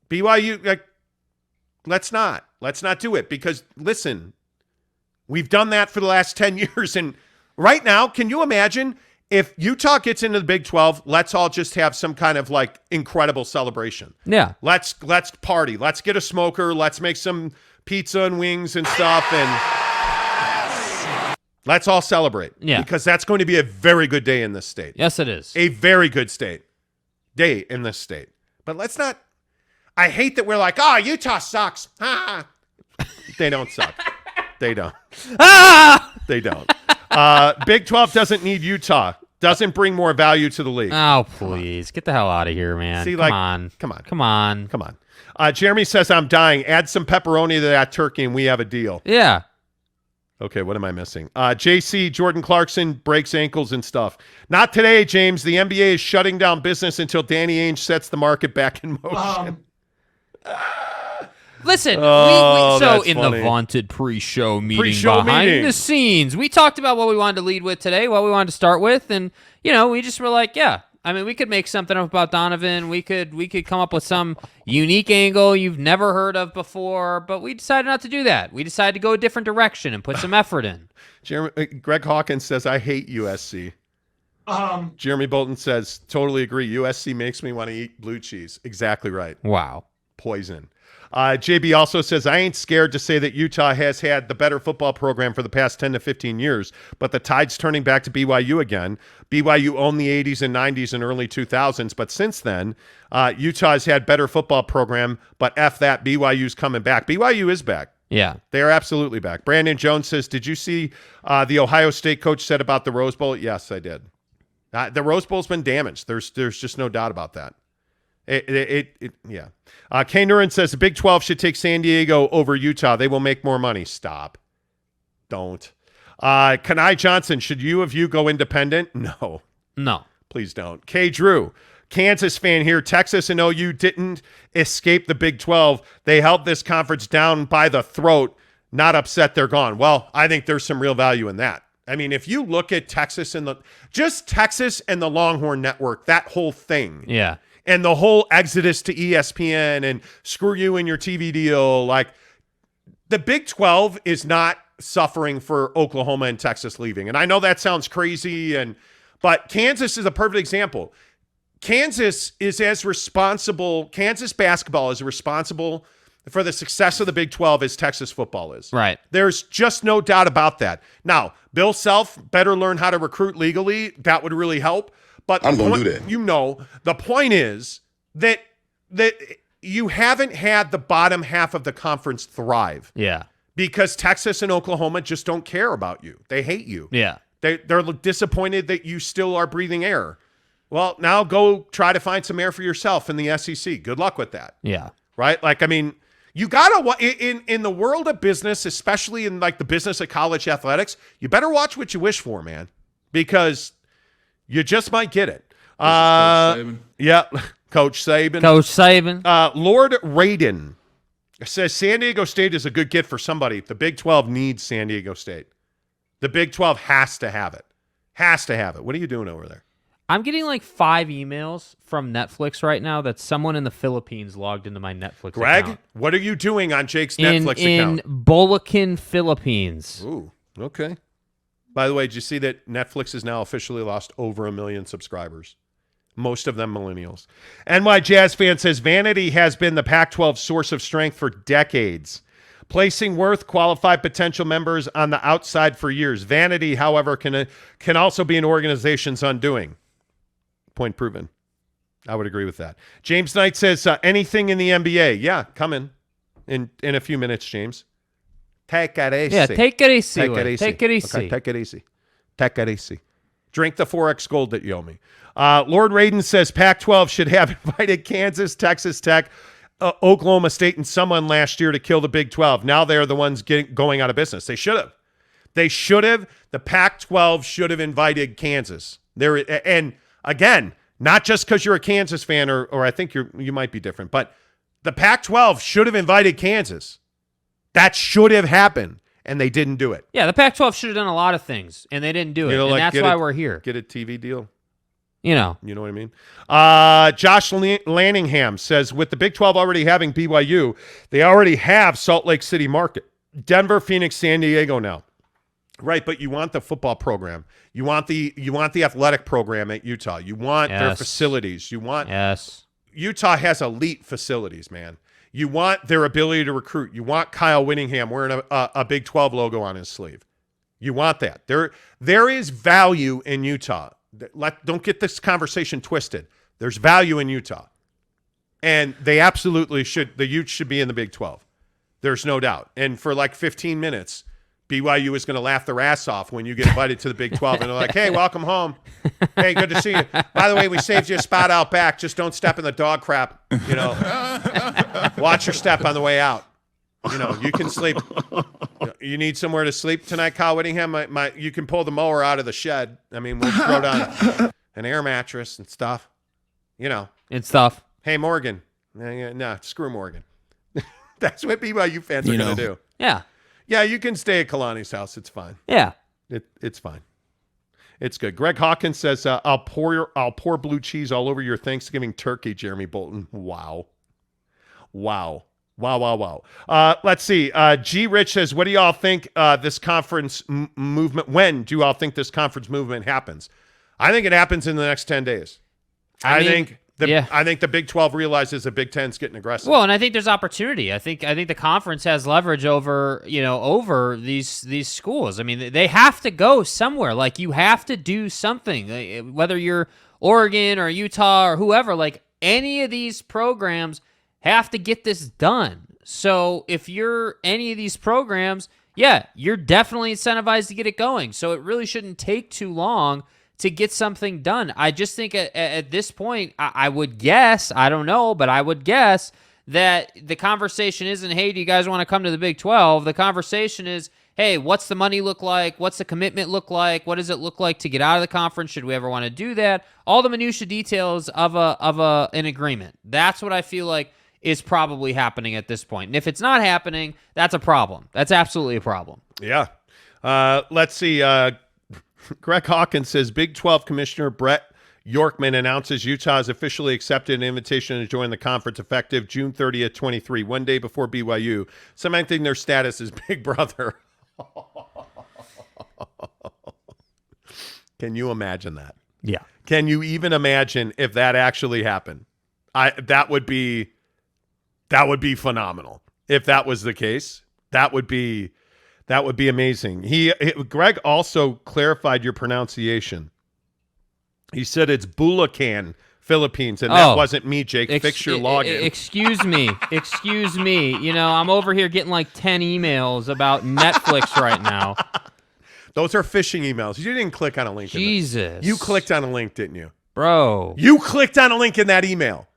BYU, like, Let's not do it because, listen, we've done that for the last 10 years. And right now, can you imagine if Utah gets into the Big 12, let's all just have some kind of like incredible celebration. Yeah. Let's party. Let's get a smoker. Let's make some pizza and wings and stuff. And let's all celebrate. Yeah. Because that's going to be a very good day in this state. Yes, it is. A very good day in this state. But let's not. I hate that we're like, oh, Utah sucks. They don't suck. They don't. They don't. Big 12 doesn't need Utah. Doesn't bring more value to the league. Oh, please. Get the hell out of here, man. See, Come on. Come on. Jeremy says, I'm dying. Add some pepperoni to that turkey and we have a deal. Yeah. Okay, what am I missing? JC, Jordan Clarkson breaks ankles and stuff. Not today, James. The NBA is shutting down business until Danny Ainge sets the market back in motion. Listen, Oh, so that's in funny. the vaunted pre-show meeting Pre-show behind meeting. the scenes, we talked about what we wanted to lead with today, what we wanted to start with, and we just were like, yeah. I mean, we could make something up about Donovan. We could come up with some unique angle you've never heard of before, but we decided not to do that. We decided to go a different direction and put some effort in. Greg Hawkins says, I hate USC. Jeremy Bolton says, totally agree. USC makes me want to eat blue cheese. Exactly right. Wow. Poison. JB also says, I ain't scared to say that Utah has had the better football program for the past 10 to 15 years, but the tide's turning back to BYU again. BYU owned the 80s and 90s and early 2000s, but since then, Utah has had better football program, but F that, BYU's coming back. BYU is back. Yeah. They are absolutely back. Brandon Jones says, did you see the Ohio State coach said about the Rose Bowl? Yes, I did. The Rose Bowl's been damaged. There's just no doubt about that. Yeah. K. Nurin says the Big 12 should take San Diego over Utah. They will make more money. Stop. Don't. Kenai Johnson, should U of U go independent? No. Please don't. K. Drew, Kansas fan here. Texas and OU didn't escape the Big 12. They held this conference down by the throat. Not upset they're gone. Well, I think there's some real value in that. I mean, if you look at Texas and the Longhorn Network, that whole thing. Yeah. And the whole exodus to ESPN and screw you in your TV deal. Like, the Big 12 is not suffering for Oklahoma and Texas leaving. And I know that sounds crazy, but Kansas is a perfect example. Kansas basketball is responsible for the success of the Big 12 as Texas football is. Right. There's just no doubt about that. Now, Bill Self better learn how to recruit legally. That would really help. But I'm going to do that. The point is that you haven't had the bottom half of the conference thrive. Yeah. Because Texas and Oklahoma just don't care about you. They hate you. Yeah. They're disappointed that you still are breathing air. Well, now go try to find some air for yourself in the SEC. Good luck with that. Yeah. Right? Like, I mean, you got to, in the world of business, especially in like the business of college athletics, you better watch what you wish for, man. Because you just might get it. Yeah, Coach Saban. Lord Radin says San Diego State is a good get for somebody. The Big 12 needs San Diego State. The Big 12 has to have it. What are you doing over there? I'm getting like 5 emails from Netflix right now that someone in the Philippines logged into my Netflix Greg, account. what are you doing on Jake's Netflix account? In Bulacan, Philippines. Ooh, okay. By the way, did you see that Netflix has now officially lost over 1 million subscribers? Most of them millennials. NY Jazz fan says Vanity has been the Pac-12 source of strength for decades, placing worth qualified potential members on the outside for years. Vanity, however, can also be an organization's undoing. Point proven. I would agree with that. James Knight says anything in the NBA. Yeah, coming in a few minutes, James. Take it easy. Yeah, take it easy. Okay, take it easy. Drink the 4X gold that you owe me. Lord Radin says Pac-12 should have invited Kansas, Texas Tech, Oklahoma State, and someone last year to kill the Big 12. Now they're the ones going out of business. They should have. The Pac-12 should have invited Kansas. And again, not just because you're a Kansas fan, or I think you might be different, but the Pac-12 should have invited Kansas. That should have happened, and they didn't do it. Yeah, the Pac-12 should have done a lot of things, and they didn't do it, and that's why we're here. Get a TV deal. You know. You know what I mean? Josh Lanningham says, with the Big 12 already having BYU, they already have Salt Lake City market. Denver, Phoenix, San Diego now. Right, but you want the football program. You want the athletic program at Utah. You want their facilities. You want Utah has elite facilities, man. You want their ability to recruit. You want Kyle Whittingham wearing a Big 12 logo on his sleeve. You want that. There is value in Utah. Don't get this conversation twisted. There's value in Utah. And they absolutely should. The Utes should be in the Big 12. There's no doubt. And for like 15 minutes, BYU is going to laugh their ass off when you get invited to the Big 12. And they're like, hey, welcome home. Hey, good to see you. By the way, we saved you a spot out back. Just don't step in the dog crap. You know, watch your step on the way out. You know, you can sleep. You need somewhere to sleep tonight, Kyle Whittingham? You can pull the mower out of the shed. I mean, we'll throw down an air mattress and stuff. You know. And stuff. Hey, Morgan. No, screw Morgan. That's what BYU fans are going to do. Yeah. Yeah, you can stay at Kalani's house. It's fine. Yeah. It's fine. It's good. Greg Hawkins says, I'll pour blue cheese all over your Thanksgiving turkey, Jeremy Bolton. Wow. Let's see. G. Rich says, what do y'all think this conference movement, when do y'all think this conference movement happens? I think it happens in the next 10 days. I think the Big 12 realizes the Big 10's getting aggressive. Well, and I think there's opportunity. I think the conference has leverage over these schools. I mean, they have to go somewhere. Like, you have to do something. Whether you're Oregon or Utah or whoever, like, any of these programs have to get this done. So if you're any of these programs, yeah, you're definitely incentivized to get it going. So it really shouldn't take too long to get something done. I just think at this point, I would guess, I don't know, but I would guess that the conversation isn't, hey, do you guys want to come to the Big 12? The conversation is, hey, what's the money look like? What's the commitment look like? What does it look like to get out of the conference? Should we ever want to do that? All the minutia details of an agreement. That's what I feel like is probably happening at this point. And if it's not happening, that's a problem. That's absolutely a problem. Yeah. Let's see. Greg Hawkins says, Big 12 Commissioner Brett Yorkman announces Utah has officially accepted an invitation to join the conference effective June 30th, 23, one day before BYU, cementing their status as Big Brother. Can you imagine that? Yeah. Can you even imagine if that actually happened? That would be phenomenal. If that was the case, that would be amazing. Greg also clarified your pronunciation. He said it's Bulacan, Philippines, and that wasn't me, Jake. Fix your login. Excuse me. You know, I'm over here getting like 10 emails about Netflix right now. Those are phishing emails. You didn't click on a link. Jesus. You clicked on a link, didn't you? Bro. You clicked on a link in that email.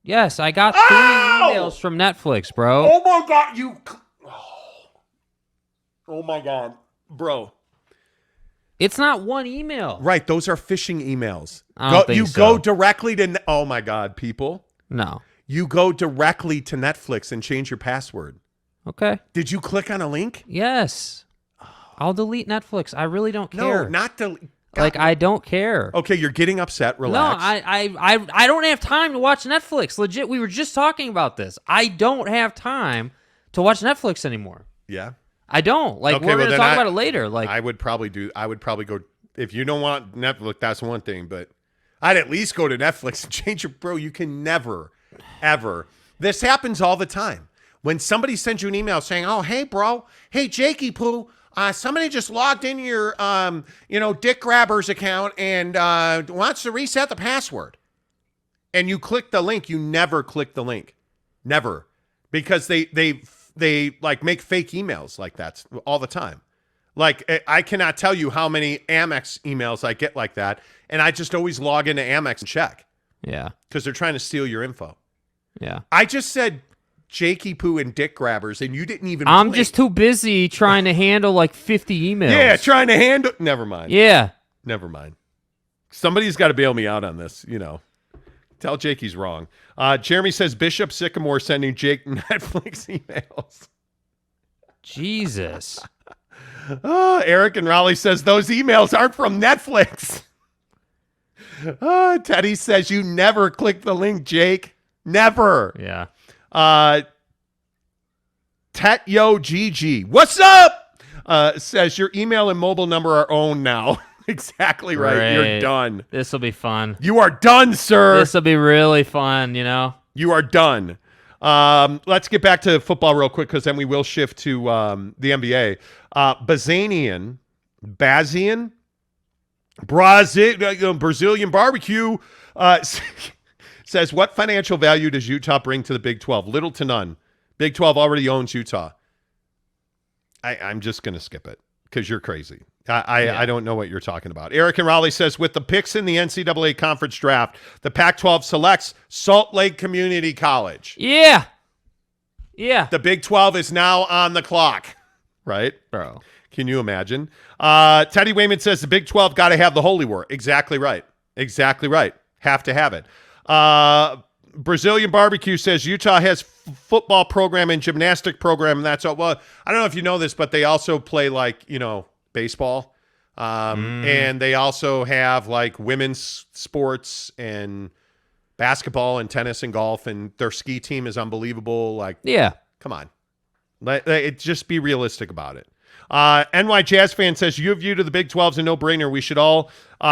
Yes, I got 3 emails from Netflix, bro. Oh, my God. Oh, my God. Bro. It's not one email. Right. Those are phishing emails. I don't think so. Go directly to... Oh, my God, people. No. You go directly to Netflix and change your password. Okay. Did you click on a link? Yes. I'll delete Netflix. I really don't care. No, not delete. Like, I don't care. Okay, you're getting upset. Relax. No, I don't have time to watch Netflix. Legit, we were just talking about this. I don't have time to watch Netflix anymore. Yeah. I don't. Like, we're going to talk about it later. Like, I would probably go, if you don't want Netflix, that's one thing, but I'd at least go to Netflix and change your, bro, you can never, ever. This happens all the time. When somebody sends you an email saying, oh, hey, bro, hey, Jakey Poo, somebody just logged in your, Dick Grabber's account and wants to reset the password. And you click the link. You never click the link. Never. Because they like make fake emails like that all the time. Like, I cannot tell you how many Amex emails I get like that. And I just always log into Amex and check. Yeah. Because they're trying to steal your info. Yeah. I just said Jakey Poo and Dick Grabbers, and you didn't even I'm blink. just too busy trying to handle like 50 emails. Yeah, trying to handle... Never mind. Yeah. Never mind. Somebody's got to bail me out on this, Tell Jake he's wrong. Jeremy says Bishop Sycamore sending Jake Netflix emails. Jesus. Eric and Raleigh says those emails aren't from Netflix. Teddy says you never click the link, Jake. Never. Yeah. Tetyo GG. What's up? Says your email and mobile number are owned now. Exactly right. Great. You're done. This will be fun. You are done, sir. This will be really fun, you know? You are done. Let's get back to football real quick because then we will shift to the NBA. Bazian, Brazilian barbecue says, what financial value does Utah bring to the Big 12? Little to none. Big 12 already owns Utah. I'm just going to skip it because you're crazy. I don't know what you're talking about. Eric and Raleigh says, with the picks in the NCAA conference draft, the Pac-12 selects Salt Lake Community College. Yeah. Yeah. The Big 12 is now on the clock, right? Bro. Can you imagine? Teddy Wayman says the Big 12 got to have the Holy War. Exactly right. Exactly right. Have to have it. Brazilian Barbecue says Utah has football program and gymnastic program, and that's all. Well, I don't know if you know this, but they also play baseball. And they also have women's sports and basketball and tennis and golf, and their ski team is unbelievable. Yeah. Come on. Just be realistic about it. NY Jazz fan says, your view to the Big 12 is a no-brainer. We should all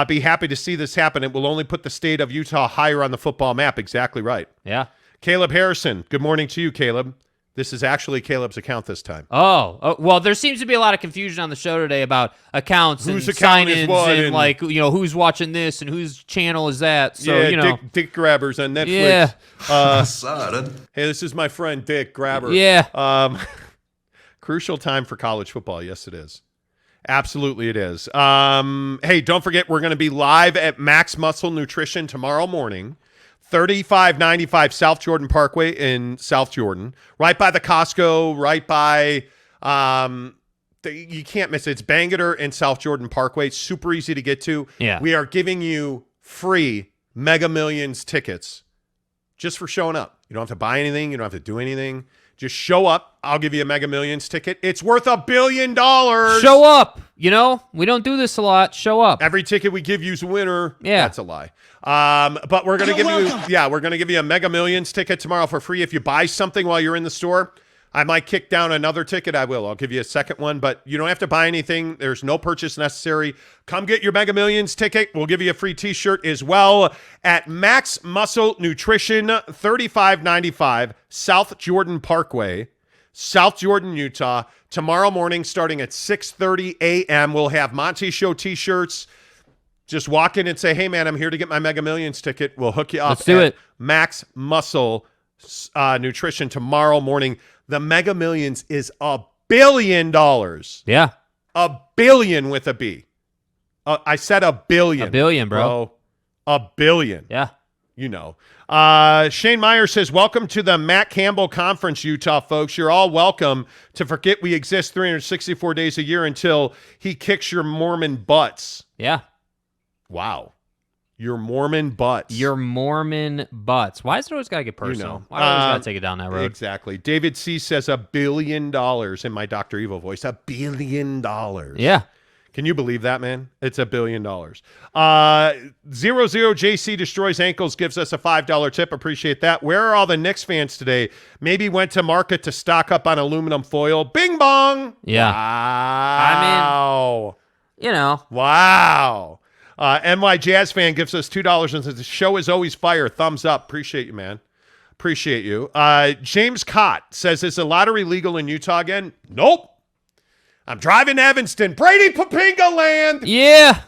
be happy to see this happen. It will only put the state of Utah higher on the football map. Exactly right. Yeah. Caleb Harrison, good morning to you, Caleb. This is actually Caleb's account this time. Oh, well, there seems to be a lot of confusion on the show today about accounts Whose and account is sign-ins what and who's watching this and whose channel is that. So, yeah, Dick Grabbers on Netflix. Yeah. Hey, this is my friend Dick Grabber. Yeah. Crucial time for college football. Yes, it is. Absolutely it is. Hey, don't forget, we're going to be live at Max Muscle Nutrition tomorrow morning, 3595 South Jordan Parkway in South Jordan, right by the Costco, right by, you can't miss it. It's Bangerter and South Jordan Parkway. Super easy to get to. Yeah. We are giving you free Mega Millions tickets just for showing up. You don't have to buy anything. You don't have to do anything. Just show up. I'll give you a Mega Millions ticket. It's worth $1 billion. Show up. We don't do this a lot. Show up. Every ticket we give you is a winner. Yeah. That's a lie. But we're going to give you a Mega Millions ticket tomorrow for free. If you buy something while you're in the store, I might kick down another ticket. I will. I'll give you a second one, but you don't have to buy anything. There's no purchase necessary. Come get your Mega Millions ticket. We'll give you a free t-shirt as well at Max Muscle Nutrition, 3595 South Jordan Parkway, South Jordan, Utah. Tomorrow morning, starting at 6:30 a.m., we'll have Monty Show t-shirts. Just walk in and say, hey, man, I'm here to get my Mega Millions ticket. We'll hook you up. Let's do it. Max Muscle Nutrition tomorrow morning. The Mega Millions is $1 billion. Yeah. $1 billion with a B. I said $1 billion. $1 billion, bro. $1 billion. Yeah. Shane Meyer says, welcome to the Matt Campbell Conference, Utah folks. You're all welcome to forget we exist 364 days a year until he kicks your Mormon butts. Yeah. Wow. Your Mormon butts. Your Mormon butts. Why is it always got to get personal? Why do I always got to take it down that road? Exactly. David C. says $1 billion in my Dr. Evil voice. $1 billion. Yeah. Can you believe that, man? It's $1 billion. 00JC Destroys Ankles gives us a $5 tip. Appreciate that. Where are all the Knicks fans today? Maybe went to market to stock up on aluminum foil. Bing bong. Yeah. Wow. Wow. NY Jazz fan gives us $2 and says the show is always fire. Thumbs up. Appreciate you, man. Appreciate you. James Cott says, is the lottery legal in Utah again? Nope. I'm driving to Evanston. Brady Papinga land. Yeah.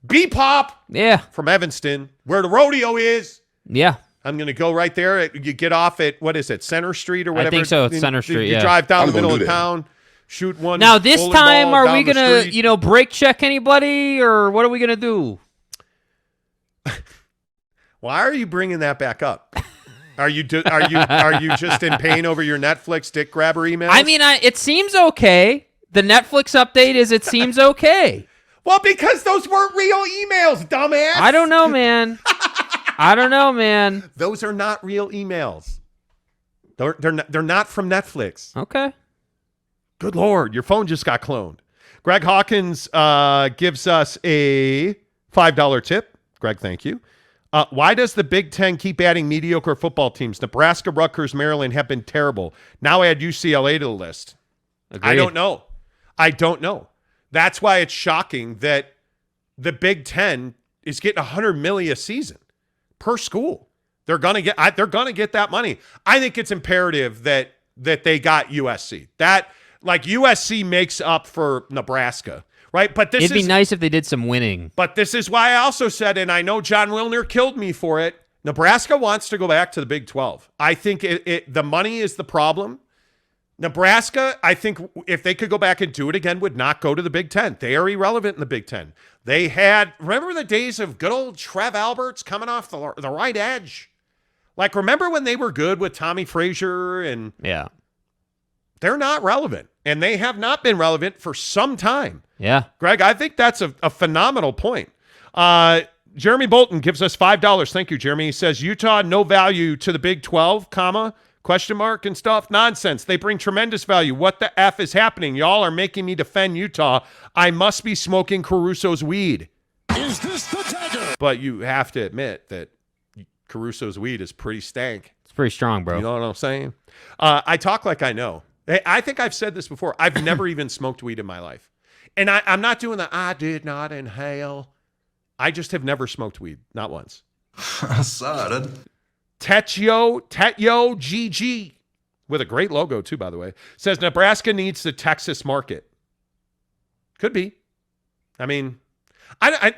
B-Pop. Yeah. From Evanston, where the rodeo is. Yeah. I'm going to go right there. You get off at, what is it, Center Street or whatever? I think so. It's Center Street, You drive down the middle of town. Shoot one. Now, this time, are we going to, break check anybody, or what are we going to do? Why are you bringing that back up? Are you just in pain over your Netflix dick grabber emails? I mean, it seems okay. The Netflix update is it seems okay. Well, because those weren't real emails, dumbass. I don't know, man. Those are not real emails. They're not from Netflix. Okay. Good Lord, your phone just got cloned. Greg Hawkins gives us a $5 tip. Greg, thank you. Why does the Big Ten keep adding mediocre football teams? Nebraska, Rutgers, Maryland have been terrible. Now add UCLA to the list. Agreed. I don't know. That's why it's shocking that the Big Ten is getting $100 million a season per school. They're gonna get that money. I think it's imperative that they got USC. That like USC makes up for Nebraska, right? But It'd be nice if they did some winning. But this is why I also said, and I know John Wilner killed me for it, Nebraska wants to go back to the Big 12. I think the money is the problem. Nebraska, I think if they could go back and do it again, would not go to the Big Ten. They are irrelevant in the Big Ten. Remember the days of good old Trev Alberts coming off the right edge? Like, remember when they were good with Tommy Frazier? And yeah. They're not relevant, and they have not been relevant for some time. Yeah. Greg, I think that's a phenomenal point. Jeremy Bolton gives us $5. Thank you, Jeremy. He says, Utah, no value to the Big 12, question mark and stuff. Nonsense. They bring tremendous value. What the F is happening? Y'all are making me defend Utah. I must be smoking Caruso's weed. Is this the dagger? But you have to admit that Caruso's weed is pretty stank. It's pretty strong, bro. You know what I'm saying? I talk like I know. I think I've said this before. I've never even smoked weed in my life. And I'm not doing the I did not inhale. I just have never smoked weed. Not once. Sad. Tetyo GG, with a great logo too, by the way, says Nebraska needs the Texas market. Could be. I mean,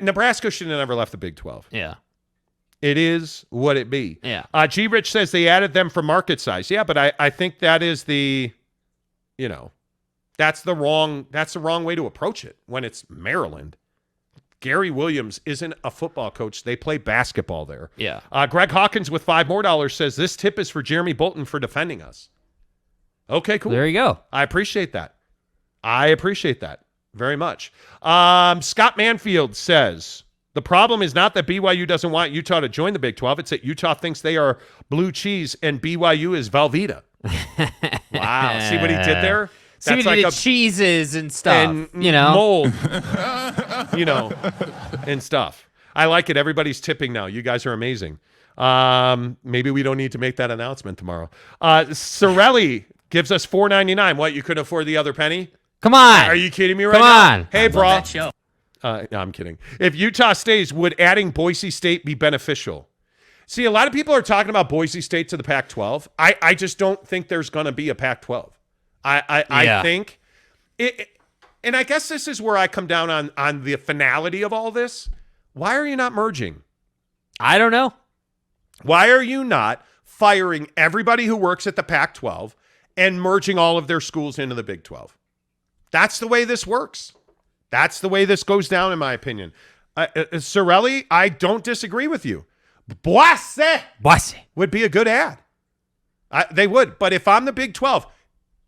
Nebraska should have never left the Big 12. Yeah. It is what it be. Yeah. G. Rich says they added them for market size. Yeah, but I think that is that's the wrong way to approach it when it's Maryland. Gary Williams isn't a football coach. They play basketball there. Yeah. Greg Hawkins with $5 more says this tip is for Jeremy Bolton for defending us. Okay, cool. There you go. I appreciate that. Very much. Scott Manfield says the problem is not that BYU doesn't want Utah to join the Big 12. It's that Utah thinks they are blue cheese and BYU is Velveeta. Wow. See what he did there? See what he did, cheeses and stuff, and mold, and stuff. I like it. Everybody's tipping now. You guys are amazing. Maybe we don't need to make that announcement tomorrow. Sorelli gives us $4.99. What, you couldn't afford the other penny? Come on. Are you kidding me right now? Come on. Hey, bro. No, I'm kidding. If Utah stays, would adding Boise State be beneficial? See, a lot of people are talking about Boise State to the Pac-12. I just don't think there's going to be a Pac-12. I think it, and I guess this is where I come down on the finality of all this. Why are you not merging? I don't know. Why are you not firing everybody who works at the Pac-12 and merging all of their schools into the Big 12? That's the way this works. That's the way this goes down, in my opinion. Sorelli, I don't disagree with you. Boise would be a good ad. They would. But if I'm the Big 12,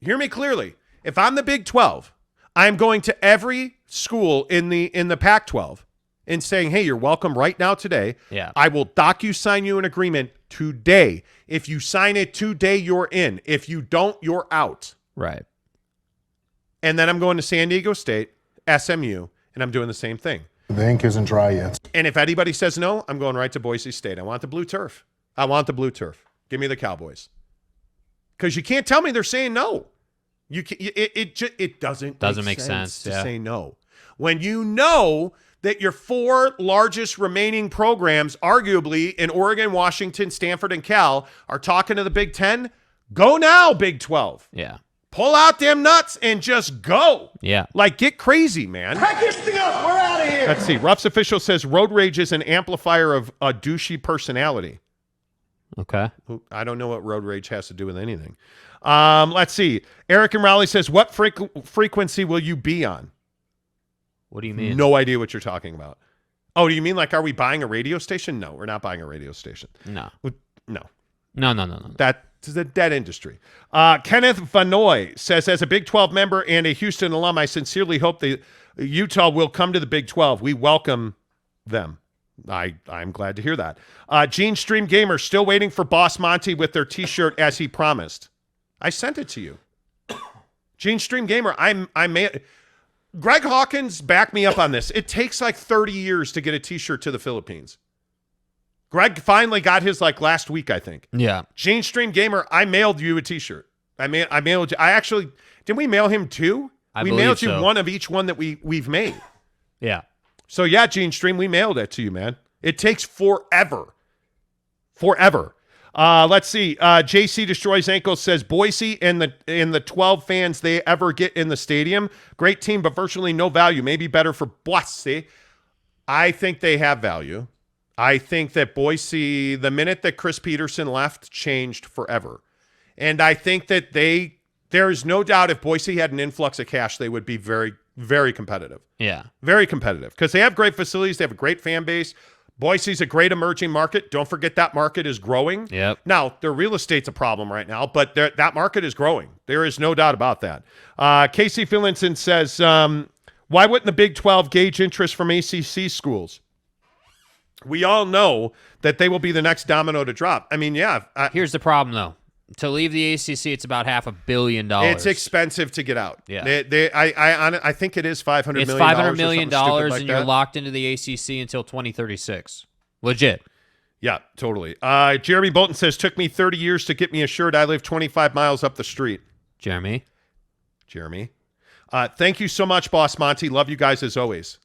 hear me clearly. If I'm the Big 12, I'm going to every school in the Pac-12 and saying, hey, you're welcome right now today. Yeah. I will docu-sign you an agreement today. If you sign it today, you're in. If you don't, you're out. Right. And then I'm going to San Diego State, SMU, and I'm doing the same thing. The ink isn't dry yet. And if anybody says no, I'm going right to Boise State. I want the blue turf. Give me the Cowboys. Because you can't tell me they're saying no. It doesn't make sense to say no. When you know that your four largest remaining programs, arguably in Oregon, Washington, Stanford, and Cal, are talking to the Big Ten, go now, Big 12. Yeah. Pull out them nuts and just go. Yeah. Like, get crazy, man. Pack this thing up. We're out of here. Let's see. Ruff's official says road rage is an amplifier of a douchey personality. Okay. I don't know what road rage has to do with anything. Let's see. Eric and Raleigh says, what frequency will you be on? What do you mean? No idea what you're talking about. Oh, do you mean like, are we buying a radio station? No, we're not buying a radio station. No. No. That's a dead industry. Kenneth Vanoy says, as a Big 12 member and a Houston alum, I sincerely hope that Utah will come to the Big 12. We welcome them. I'm glad to hear that. Gene Stream Gamer, still waiting for Boss Monty with their T-shirt as he promised. I sent it to you. Gene Stream Gamer, Greg Hawkins backed me up on this. It takes like 30 years to get a T-shirt to the Philippines. Greg finally got his like last week, I think. Yeah. Gene Stream Gamer, I mailed you a t-shirt. I mailed you. Did we mail him 2? We mailed you one of each one that we've made. Yeah. So yeah, Gene Stream, we mailed it to you, man. It takes forever. Forever. Let's see. JC Destroys Ankles says Boise and the 12 fans they ever get in the stadium. Great team, but virtually no value. Maybe better for Boise. I think they have value. I think that Boise, the minute that Chris Peterson left, changed forever. And I think that there is no doubt if Boise had an influx of cash, they would be very, very competitive. Yeah. Very competitive because they have great facilities. They have a great fan base. Boise's a great emerging market. Don't forget that market is growing. Yep. Now, their real estate's a problem right now, but that market is growing. There is no doubt about that. Casey Phillinson says, why wouldn't the Big 12 gauge interest from ACC schools? We all know that they will be the next domino to drop. I mean, yeah. Here's the problem, though. To leave the ACC, it's about $500 million. It's expensive to get out. Yeah. I think it is $500 million. It's $500 million, like and you're locked into the ACC until 2036. Legit. Yeah, totally. Jeremy Bolton says, took me 30 years to get me a shirt. I live 25 miles up the street. Jeremy. Thank you so much, Boss Monty. Love you guys as always.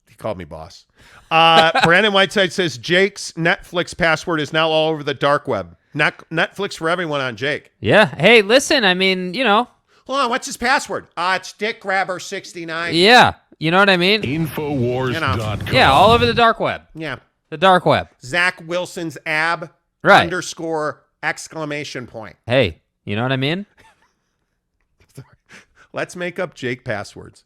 He called me boss. Brandon Whiteside says, Jake's Netflix password is now all over the dark web. Netflix for everyone on Jake. Yeah. Hey, listen, I mean, Hold on, what's his password? It's DickGrabber69. Yeah. You know what I mean? Infowars.com. Yeah, all over the dark web. Yeah. The dark web. Zach Wilson's ab Right. _! Hey, you know what I mean? Let's make up Jake passwords.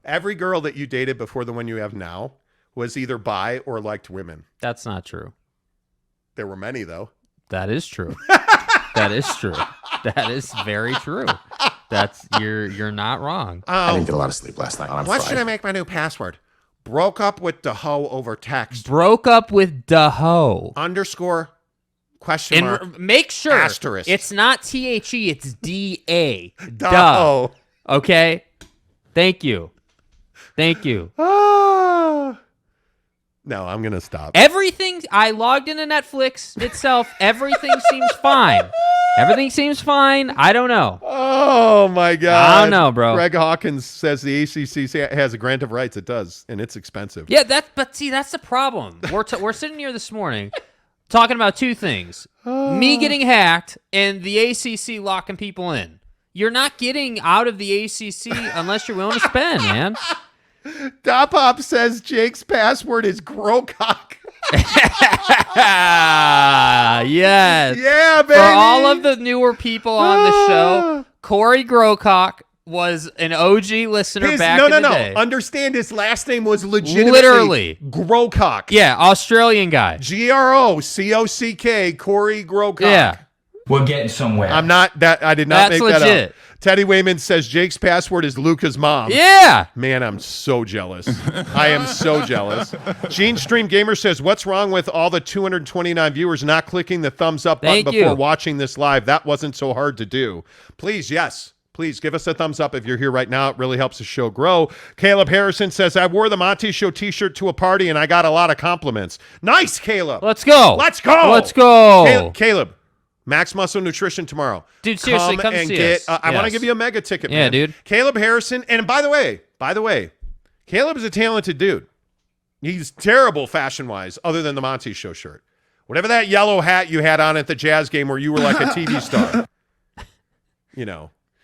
Every girl that you dated before the one you have now was either bi or liked women. That's not true. There were many, though. That is true. That is true. That is very true. You're not wrong. I didn't get a lot of sleep last night. What should I make my new password? Broke up with the hoe over text. Broke up with the hoe. _ ? Make sure asterisk. it's not THE, it's DA. Duh. Okay? Thank you. No, I'm going to stop. Everything, I logged into Netflix itself. Everything seems fine. I don't know. Oh, my God. I don't know, bro. Greg Hawkins says the ACC has a grant of rights. It does, and it's expensive. Yeah, but see, that's the problem. We're sitting here this morning talking about two things. Me getting hacked and the ACC locking people in. You're not getting out of the ACC unless you're willing to spend, man. Dopop says Jake's password is Grocock. Yes. Yeah, baby. For all of the newer people on the show, Corey Grocock was an OG listener back in the day. Understand his last name was legitimately Literally. Grocock. Yeah, Australian guy. GROCOCK, Corey Grocock. Yeah. We're getting somewhere. I'm not that. I did not That's make that legit. up. Teddy Wayman says Jake's password is Luca's mom. Yeah. Man, I'm so jealous. I am so jealous. Gene Stream Gamer says, what's wrong with all the 229 viewers not clicking the thumbs up button Thank before you. watching this live? That wasn't so hard to do. Please, yes. Please give us a thumbs up if you're here right now. It really helps the show grow. Caleb Harrison says, I wore the Monty Show t-shirt to a party and I got a lot of compliments. Nice, Caleb. Let's go. Caleb. Max Muscle Nutrition tomorrow. Dude, seriously, come and see get, us. I want to Yes. give you a mega ticket, Yeah, man. dude. Caleb Harrison. And by the way, Caleb is a talented dude. He's terrible fashion-wise, other than the Monty Show shirt. Whatever that yellow hat you had on at the Jazz game where you were like a TV star.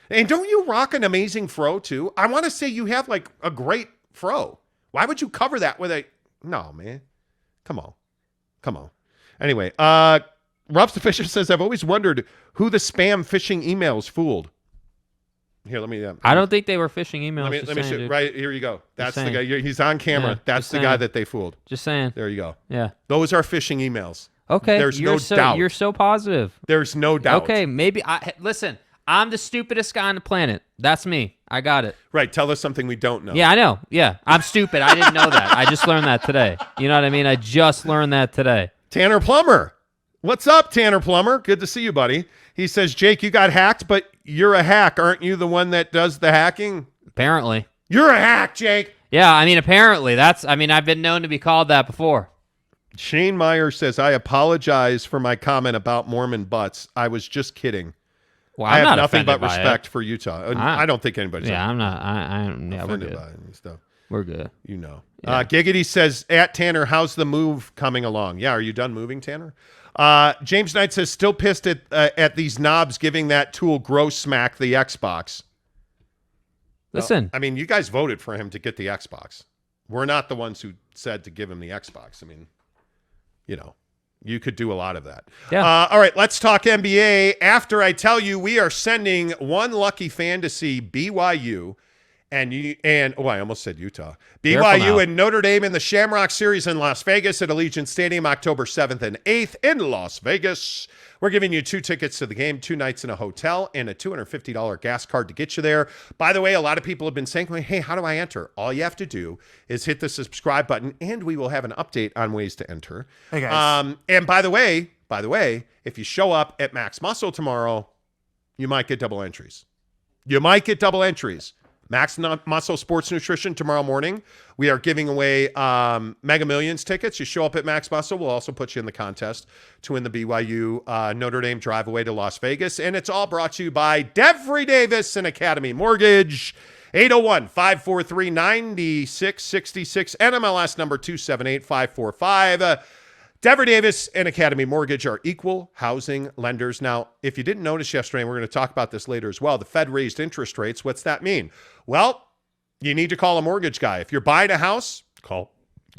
And don't you rock an amazing fro, too? I want to say you have, like, a great fro. Why would you cover that with a... No, man. Come on. Anyway, Ruffs the Fisher says, I've always wondered who the spam phishing emails fooled. Here, let me... I don't think they were phishing emails. Let me show. Dude. Right, here you go. That's the saying. guy. He's on camera. Yeah, That's just the guy saying. that they fooled. Just saying. There you go. Yeah. Those are phishing emails. Okay. There's you're no doubt. You're so positive. There's no doubt. Okay, maybe. Listen, I'm the stupidest guy on the planet. That's me. I got it. Right. Tell us something we don't know. Yeah, I know. Yeah, I'm stupid. I didn't know that. I just learned that today. You know what I mean? I just learned that today. Tanner Plummer. What's up, Tanner Plummer? Good to see you, buddy. He says, Jake, you got hacked, but you're a hack. Aren't you the one that does the hacking? Apparently. You're a hack, Jake. Yeah, I mean, apparently I've been known to be called that before. Shane Meyer says, I apologize for my comment about Mormon butts. I was just kidding. Well, I I'm have not nothing but offended by respect for Utah. I don't think anybody's Yeah, I'm not. Yeah, we're offended good. by it and stuff. We're good. You know. Yeah. Giggity says, at Tanner, how's the move coming along? Yeah, are you done moving, Tanner? James Knight says, still pissed at these knobs giving that tool gross smack the Xbox. Listen. I mean, you guys voted for him to get the Xbox. We're not the ones who said to give him the Xbox. I mean, you know, you could do a lot of that. Yeah. All right, let's talk NBA. After I tell you, we are sending one lucky fan to see BYU I almost said Utah. BYU and Notre Dame in the Shamrock Series in Las Vegas at Allegiant Stadium, October 7th and 8th in Las Vegas. We're giving you 2 tickets to the game, 2 nights in a hotel, and a $250 gas card to get you there. By the way, a lot of people have been saying, hey, how do I enter? All you have to do is hit the subscribe button, and we will have an update on ways to enter. Hey, guys. And by the way, if you show up at Max Muscle tomorrow, you might get double entries. Max Muscle Sports Nutrition tomorrow morning. We are giving away Mega Millions tickets. You show up at Max Muscle, we'll also put you in the contest to win the BYU Notre Dame drive away to Las Vegas. And it's all brought to you by Devry Davis and Academy Mortgage. 801-543-9666. NMLS number 278545. Devry Davis and Academy Mortgage are equal housing lenders. Now, if you didn't notice yesterday, and we're going to talk about this later as well, the Fed raised interest rates. What's that mean? Well, you need to call a mortgage guy. If you're buying a house, call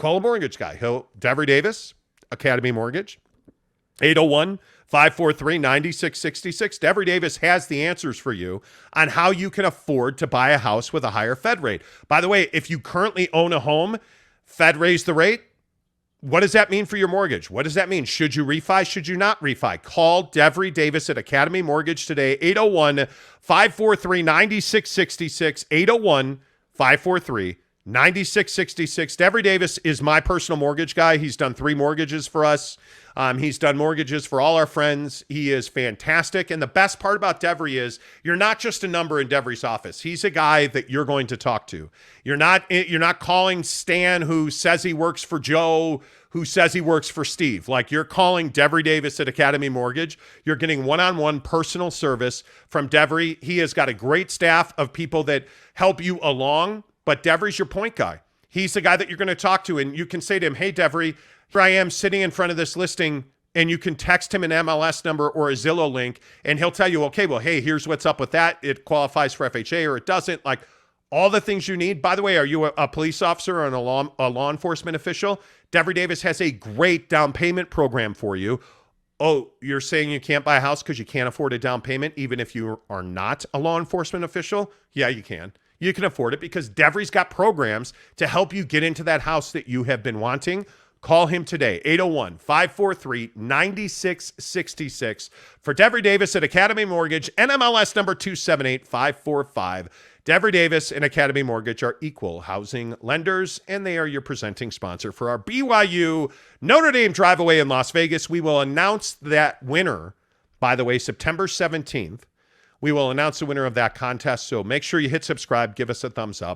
a mortgage guy. Devry Davis, Academy Mortgage, 801-543-9666. Devry Davis has the answers for you on how you can afford to buy a house with a higher Fed rate. By the way, if you currently own a home, Fed raised the rate. What does that mean for your mortgage? What does that mean? Should you refi? Should you not refi? Call Devry Davis at Academy Mortgage today, 801-543-9666, 801-543-9666. Devry Davis is my personal mortgage guy. He's done 3 mortgages for us. He's done mortgages for all our friends. He is fantastic. And the best part about Devry is you're not just a number in Devry's office. He's a guy that you're going to talk to. You're not calling Stan, who says he works for Joe, who says he works for Steve. Like, you're calling Devry Davis at Academy Mortgage. You're getting one-on-one personal service from Devry. He has got a great staff of people that help you along, but Devry's your point guy. He's the guy that you're going to talk to, and you can say to him, hey, Devry, here I am sitting in front of this listing, and you can text him an MLS number or a Zillow link, and he'll tell you, okay, well, hey, here's what's up with that. It qualifies for FHA or it doesn't. Like, all the things you need. By the way, are you a police officer or a law enforcement official? Devry Davis has a great down payment program for you. Oh, you're saying you can't buy a house because you can't afford a down payment even if you are not a law enforcement official? Yeah, you can. You can afford it because Devry's got programs to help you get into that house that you have been wanting. Call him today, 801-543-9666. For Devry Davis at Academy Mortgage, NMLS number 278545. Devry Davis and Academy Mortgage are equal housing lenders, and they are your presenting sponsor for our BYU Notre Dame drive away in Las Vegas. We will announce that winner, by the way, September 17th. We will announce the winner of that contest, so make sure you hit subscribe, give us a thumbs up.